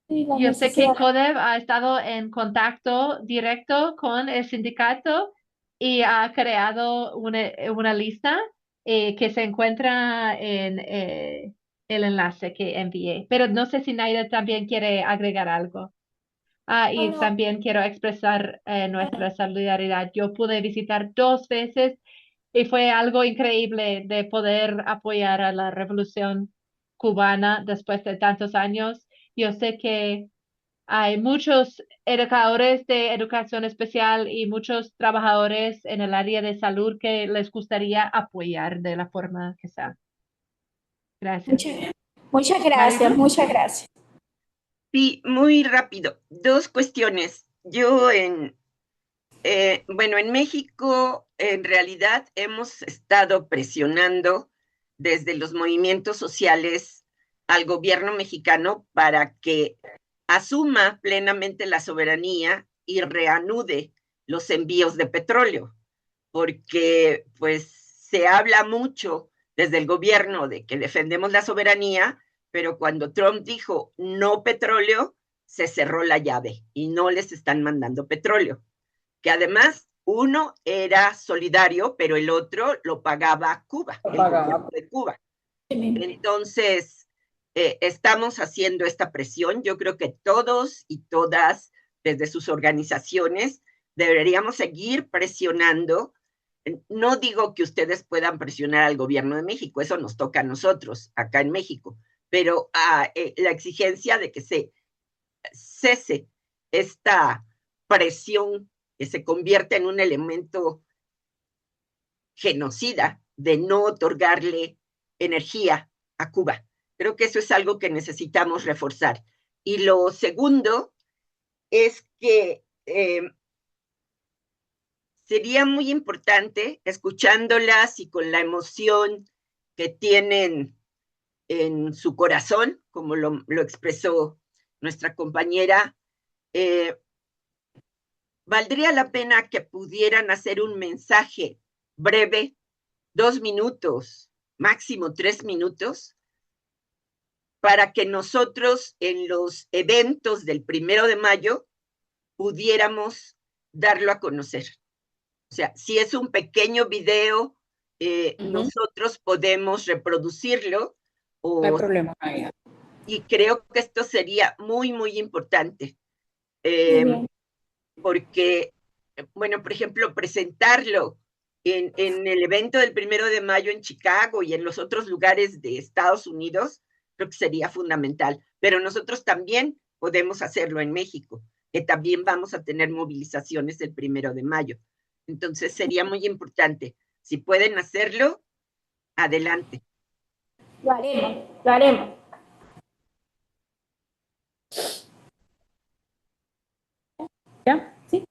yo sé que CODEV ha estado en contacto directo con el sindicato y ha creado una lista que se encuentra en el enlace que envié. Pero no sé si Naida también quiere agregar algo. Y también quiero expresar nuestra solidaridad. Yo pude visitar 2 veces y fue algo increíble de poder apoyar a la revolución cubana después de tantos años. Yo sé que hay muchos educadores de educación especial y muchos trabajadores en el área de salud que les gustaría apoyar de la forma que sea. Gracias. Muchas gracias, muchas gracias. Sí, muy rápido. 2 cuestiones. Yo bueno, en México, en realidad, hemos estado presionando desde los movimientos sociales al gobierno mexicano para que asuma plenamente la soberanía y reanude los envíos de petróleo, porque pues se habla mucho desde el gobierno de que defendemos la soberanía, pero cuando Trump dijo no petróleo, se cerró la llave y no les están mandando petróleo, que además uno era solidario, pero el otro lo pagaba Cuba, el gobierno de Cuba. Entonces, estamos haciendo esta presión. Yo creo que todos y todas, desde sus organizaciones, deberíamos seguir presionando. No digo que ustedes puedan presionar al gobierno de México, eso nos toca a nosotros, acá en México, pero la exigencia de que se cese esta presión que se convierte en un elemento genocida de no otorgarle energía a Cuba. Creo que eso es algo que necesitamos reforzar. Y lo segundo es que sería muy importante, escuchándolas y con la emoción que tienen en su corazón, como lo expresó nuestra compañera, valdría la pena que pudieran hacer un mensaje breve, 2 minutos, máximo 3 minutos, para que nosotros en los eventos del 1 de mayo pudiéramos darlo a conocer. O sea, si es un pequeño video, nosotros podemos reproducirlo. No hay problema, Maya. Y creo que esto sería muy, muy importante. Porque, bueno, por ejemplo, presentarlo en el evento del 1 de mayo en Chicago y en los otros lugares de Estados Unidos, creo que sería fundamental. Pero nosotros también podemos hacerlo en México, que también vamos a tener movilizaciones el 1 de mayo. Entonces sería muy importante. Si pueden hacerlo, adelante. Lo haremos, lo haremos. ¿Ya? ¿Sí?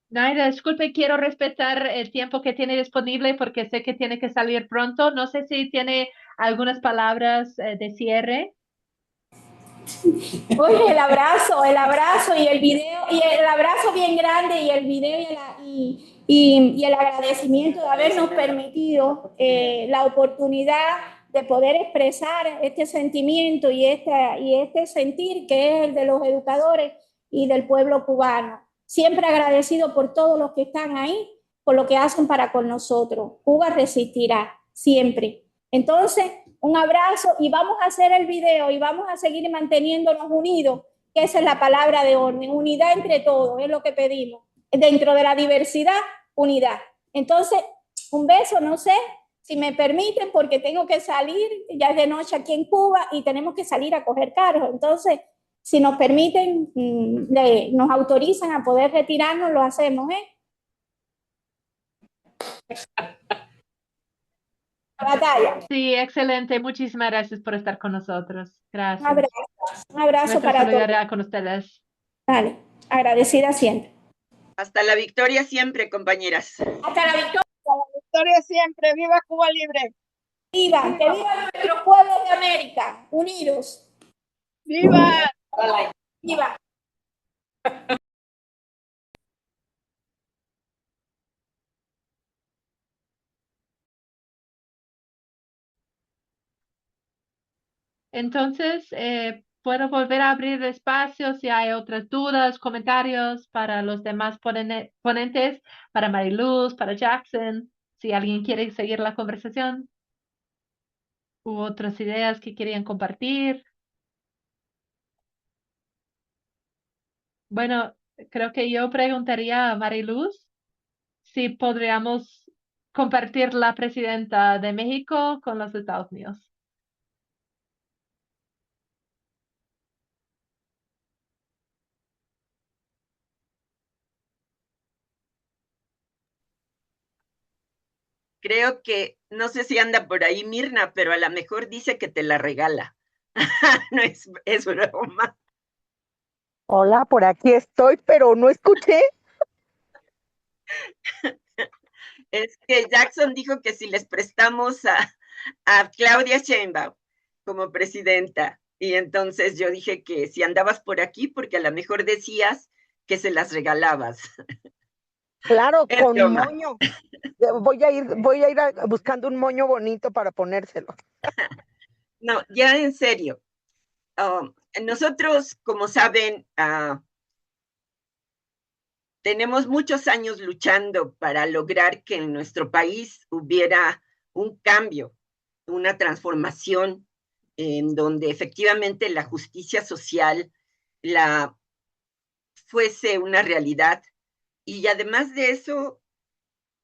Naida, disculpe, quiero respetar el tiempo que tiene disponible porque sé que tiene que salir pronto. No sé si tiene algunas palabras de cierre. Oye, el abrazo y el video, y el abrazo bien grande y el video y el agradecimiento de habernos permitido la oportunidad de poder expresar este sentimiento y este sentir que es el de los educadores y del pueblo cubano. Siempre agradecido por todos los que están ahí, por lo que hacen para con nosotros. Cuba resistirá, siempre. Entonces, un abrazo y vamos a hacer el video y vamos a seguir manteniéndonos unidos, que esa es la palabra de orden, unidad entre todos, es lo que pedimos. Dentro de la diversidad, unidad. Entonces, un beso, no sé si me permiten, porque tengo que salir, ya es de noche aquí en Cuba y tenemos que salir a coger carros. Entonces, si nos permiten, nos autorizan a poder retirarnos, lo hacemos, batalla. Sí, excelente. Muchísimas gracias por estar con nosotros. Gracias. Un abrazo Nuestra para solidaridad todos. con ustedes. Dale, agradecida siempre. Hasta la victoria siempre, compañeras. Hasta la victoria. Hasta la victoria siempre. ¡Viva Cuba Libre! ¡Viva! ¡Que viva nuestros pueblos de América! ¡Unidos! ¡Viva! ¡Viva! Entonces, puedo volver a abrir espacio si hay otras dudas, comentarios para los demás ponentes, para Mariluz, para Jackson, si alguien quiere seguir la conversación u otras ideas que querían compartir. Bueno, creo que yo preguntaría a Mariluz si podríamos compartir la presidenta de México con los Estados Unidos. Creo que, no sé si anda por ahí Mirna, pero a lo mejor dice que te la regala. No es broma. Hola, por aquí estoy, pero no escuché. Es que Jackson dijo que si les prestamos a Claudia Sheinbaum como presidenta, y entonces yo dije que si andabas por aquí, porque a lo mejor decías que se las regalabas. Claro, Es con broma. moño. Voy a ir buscando un moño bonito para ponérselo. No, ya en serio. Nosotros, como saben, tenemos muchos años luchando para lograr que en nuestro país hubiera un cambio, una transformación en donde efectivamente la justicia social fuese una realidad. Y además de eso,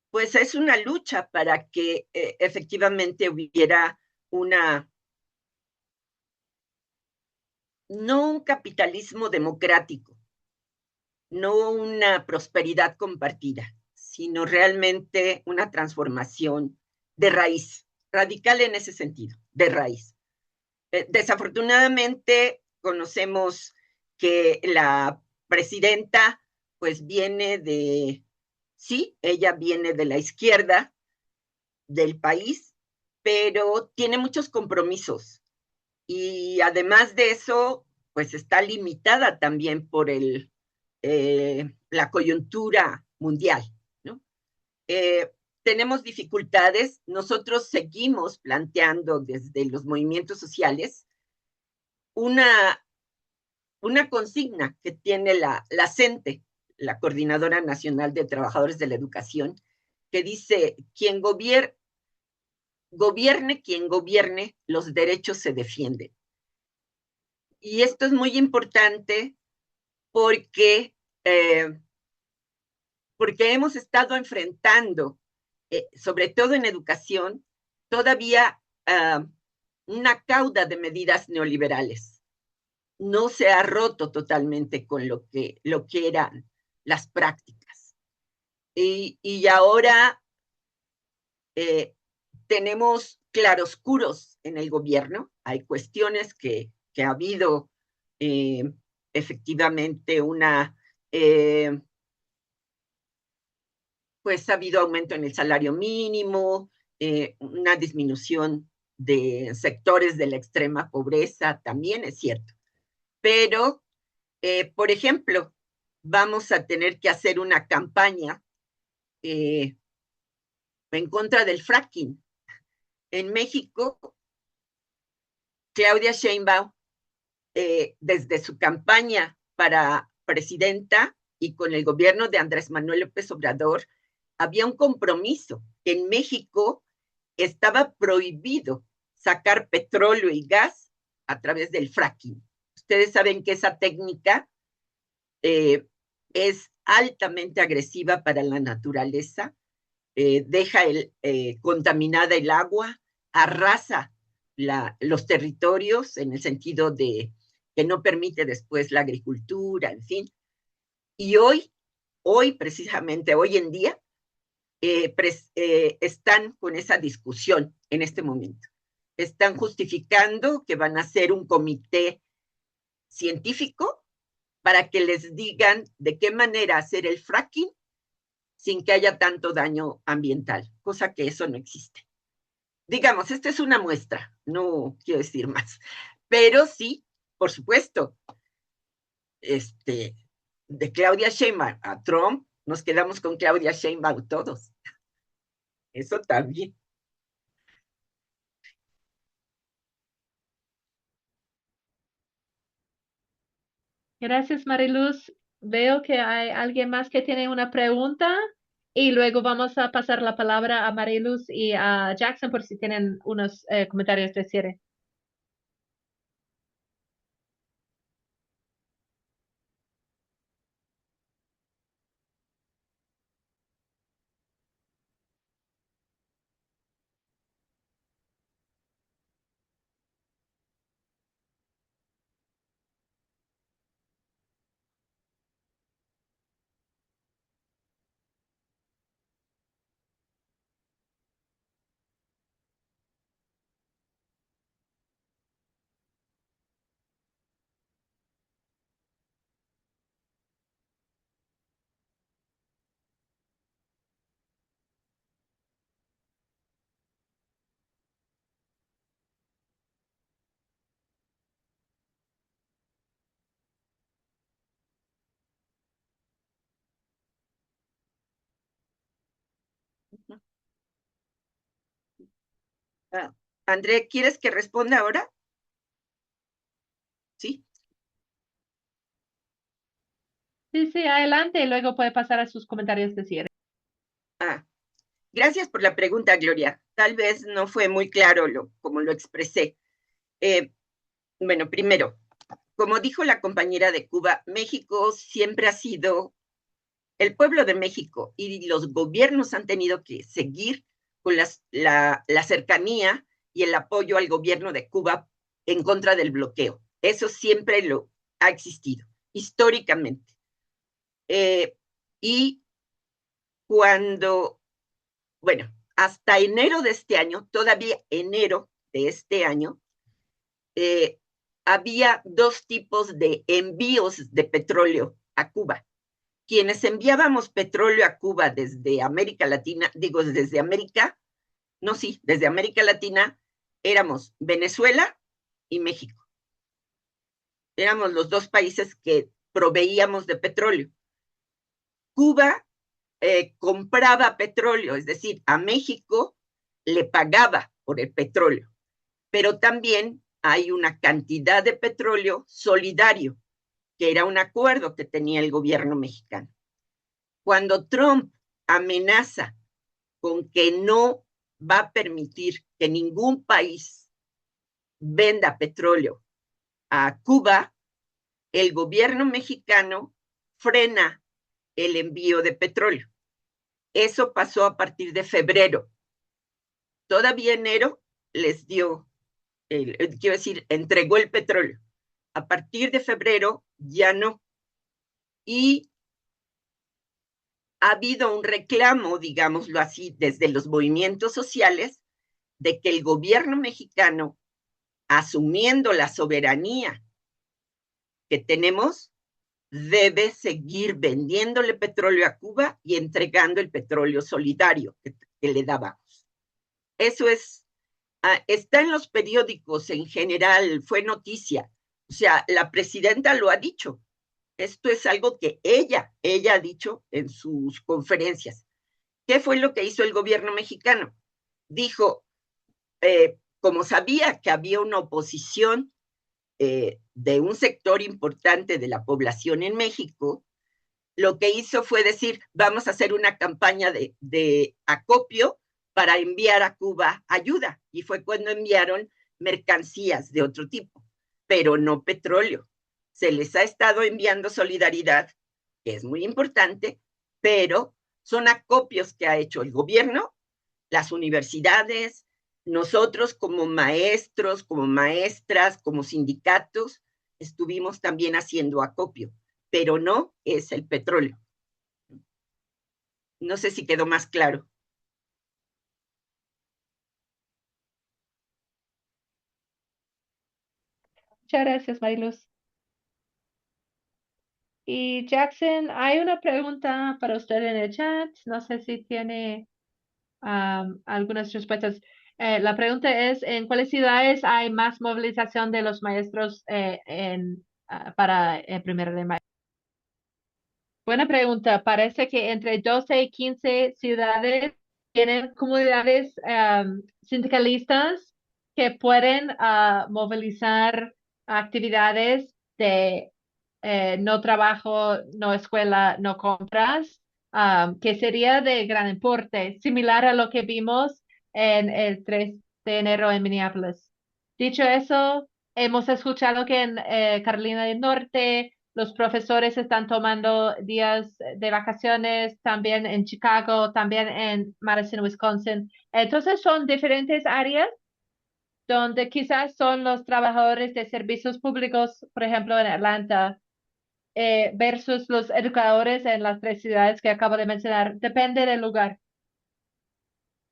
pues es una lucha para que efectivamente hubiera no un capitalismo democrático, no una prosperidad compartida, sino realmente una transformación de raíz, radical en ese sentido, de raíz. Desafortunadamente conocemos que la presidenta pues viene de Sí, ella viene de la izquierda del país, pero tiene muchos compromisos. Y además de eso, pues está limitada también por la coyuntura mundial, ¿no? Tenemos dificultades. Nosotros seguimos planteando desde los movimientos sociales una consigna que tiene la CENTE, la Coordinadora Nacional de Trabajadores de la Educación, que dice, gobierne quien gobierne, los derechos se defienden. Y esto es muy importante porque, porque hemos estado enfrentando, sobre todo en educación, todavía una cauda de medidas neoliberales. No se ha roto totalmente con lo que eran las prácticas. Y ahora tenemos claroscuros en el gobierno. Hay cuestiones que ha habido efectivamente pues ha habido aumento en el salario mínimo, una disminución de sectores de la extrema pobreza, también es cierto. Pero, por ejemplo, vamos a tener que hacer una campaña en contra del fracking. En México, Claudia Sheinbaum, desde su campaña para presidenta y con el gobierno de Andrés Manuel López Obrador, había un compromiso. En México estaba prohibido sacar petróleo y gas a través del fracking. Ustedes saben que esa técnica es altamente agresiva para la naturaleza, deja contaminada el agua, arrasa los territorios en el sentido de que no permite después la agricultura, en fin. Y hoy precisamente, hoy en día, están con esa discusión en este momento. Están justificando que van a hacer un comité científico para que les digan de qué manera hacer el fracking sin que haya tanto daño ambiental, cosa que eso no existe. Digamos, esta es una muestra, no quiero decir más, pero sí, por supuesto, de Claudia Sheinbaum a Trump, nos quedamos con Claudia Sheinbaum todos. Eso también. Gracias, Mariluz. Veo que hay alguien más que tiene una pregunta y luego vamos a pasar la palabra a Mariluz y a Jackson por si tienen unos comentarios de cierre. André, ¿quieres que responda ahora? Sí. Sí, adelante y luego puede pasar a sus comentarios de cierre. Gracias por la pregunta, Gloria. Tal vez no fue muy claro como lo expresé. Bueno, primero, como dijo la compañera de Cuba, México siempre ha sido, el pueblo de México y los gobiernos han tenido que seguir con la cercanía y el apoyo al gobierno de Cuba en contra del bloqueo. Eso siempre lo ha existido, históricamente. Y bueno, hasta enero de este año, todavía enero de este año, había dos tipos de envíos de petróleo a Cuba. quienes enviábamos petróleo a Cuba desde América Latina, desde América, no, sí, desde América Latina, éramos Venezuela y México. Éramos los dos países que proveíamos de petróleo. Cuba compraba petróleo, es decir, a México le pagaba por el petróleo, pero también hay una cantidad de petróleo solidario, que era un acuerdo que tenía el gobierno mexicano. Cuando Trump amenaza con que no va a permitir que ningún país venda petróleo a Cuba, el gobierno mexicano frena el envío de petróleo. Eso pasó a partir de febrero. Todavía enero les dio, quiero decir, entregó el petróleo. A partir de febrero ya no. Y ha habido un reclamo, digámoslo así, desde los movimientos sociales, de que el gobierno mexicano, asumiendo la soberanía que tenemos, debe seguir vendiéndole petróleo a Cuba y entregando el petróleo solidario que le dábamos. Eso está en los periódicos en general, fue noticia. O sea, la presidenta lo ha dicho. Esto es algo que ella ha dicho en sus conferencias. ¿Qué fue lo que hizo el gobierno mexicano? Dijo, como sabía que había una oposición de un sector importante de la población en México, lo que hizo fue decir, vamos a hacer una campaña de acopio para enviar a Cuba ayuda. Y fue cuando enviaron mercancías de otro tipo, pero no petróleo. Se les ha estado enviando solidaridad, que es muy importante, pero son acopios que ha hecho el gobierno, las universidades, nosotros como maestros, como maestras, como sindicatos, estuvimos también haciendo acopio, pero no es el petróleo. No sé si quedó más claro. Muchas gracias, Mariluz. Y Jackson, hay una pregunta para usted en el chat. No sé si tiene algunas respuestas. La pregunta es, ¿en cuáles ciudades hay más movilización de los maestros para el 1 de mayo? Buena pregunta. Parece que entre 12 y 15 ciudades tienen comunidades sindicalistas que pueden movilizar actividades de no trabajo, no escuela, no compras, que sería de gran importe, similar a lo que vimos en el 3 de enero en Minneapolis. Dicho eso, hemos escuchado que en Carolina del Norte los profesores están tomando días de vacaciones, también en Chicago, también en Madison, Wisconsin. Entonces son diferentes áreas donde quizás son los trabajadores de servicios públicos, por ejemplo, en Atlanta, versus los educadores en las 3 ciudades que acabo de mencionar. Depende del lugar.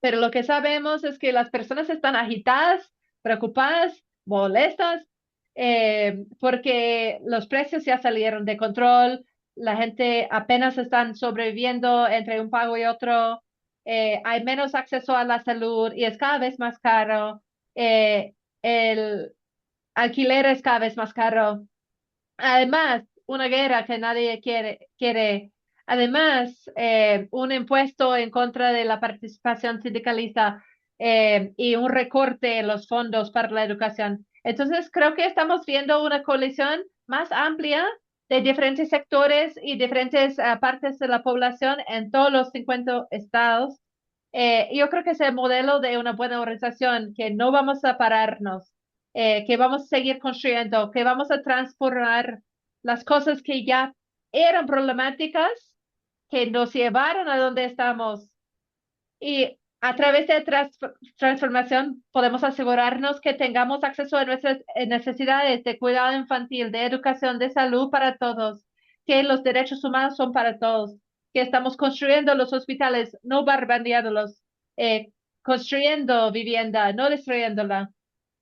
Pero lo que sabemos es que las personas están agitadas, preocupadas, molestas, porque los precios ya salieron de control, la gente apenas están sobreviviendo entre un pago y otro, hay menos acceso a la salud y es cada vez más caro, el alquiler es cada vez más caro. Además, una guerra que nadie quiere. Además, un impuesto en contra de la participación sindicalista y un recorte en los fondos para la educación. Entonces, creo que estamos viendo una coalición más amplia de diferentes sectores y diferentes partes de la población en todos los 50 estados. Yo creo que es el modelo de una buena organización, que no vamos a pararnos, que vamos a seguir construyendo, que vamos a transformar las cosas que ya eran problemáticas, que nos llevaron a donde estamos. Y a través de transformación podemos asegurarnos que tengamos acceso a nuestras necesidades de cuidado infantil, de educación, de salud para todos, que los derechos humanos son para todos, que estamos construyendo los hospitales, no barbaneándolos, construyendo vivienda, no destruyéndola.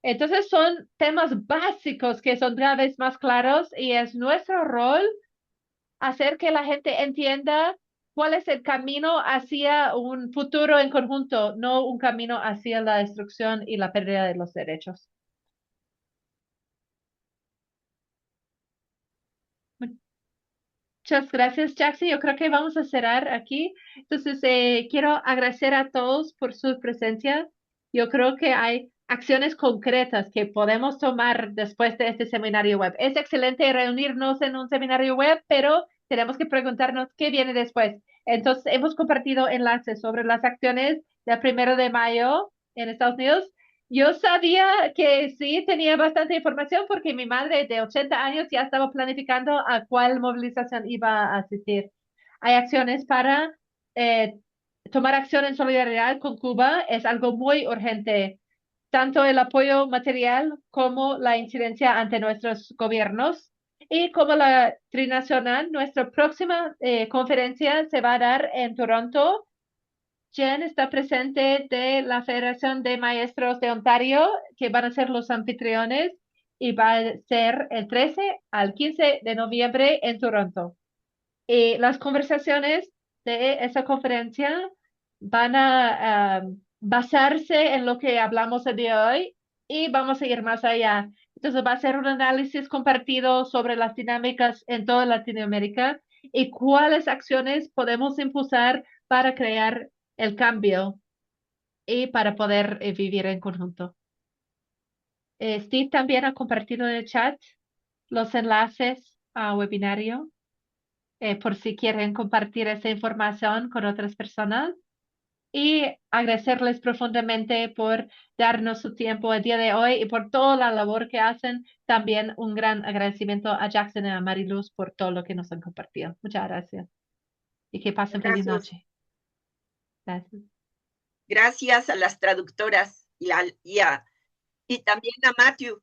Entonces son temas básicos que son cada vez más claros y es nuestro rol hacer que la gente entienda cuál es el camino hacia un futuro en conjunto, no un camino hacia la destrucción y la pérdida de los derechos. Muchas gracias, Jackson. Yo creo que vamos a cerrar aquí. Entonces, quiero agradecer a todos por su presencia. Yo creo que hay acciones concretas que podemos tomar después de este seminario web. Es excelente reunirnos en un seminario web, pero tenemos que preguntarnos qué viene después. Entonces, hemos compartido enlaces sobre las acciones del 1 de mayo en Estados Unidos. Yo sabía que sí tenía bastante información porque mi madre de 80 años ya estaba planificando a cuál movilización iba a asistir. Hay acciones para tomar acción en solidaridad con Cuba. Es algo muy urgente, tanto el apoyo material como la incidencia ante nuestros gobiernos. Y como la trinacional, nuestra próxima conferencia se va a dar en Toronto. Jen está presente de la Federación de Maestros de Ontario, que van a ser los anfitriones, y va a ser el 13 al 15 de noviembre en Toronto. Y las conversaciones de esa conferencia van a basarse en lo que hablamos el día de hoy y vamos a ir más allá. Entonces va a ser un análisis compartido sobre las dinámicas en toda Latinoamérica y cuáles acciones podemos impulsar para crear el cambio y para poder vivir en conjunto. Steve también ha compartido en el chat los enlaces a webinario por si quieren compartir esa información con otras personas y agradecerles profundamente por darnos su tiempo el día de hoy y por toda la labor que hacen. También un gran agradecimiento a Jackson y a Mariluz por todo lo que nos han compartido. Muchas gracias y que pasen feliz Gracias. noche. Gracias. Gracias a las traductoras y también a Matthew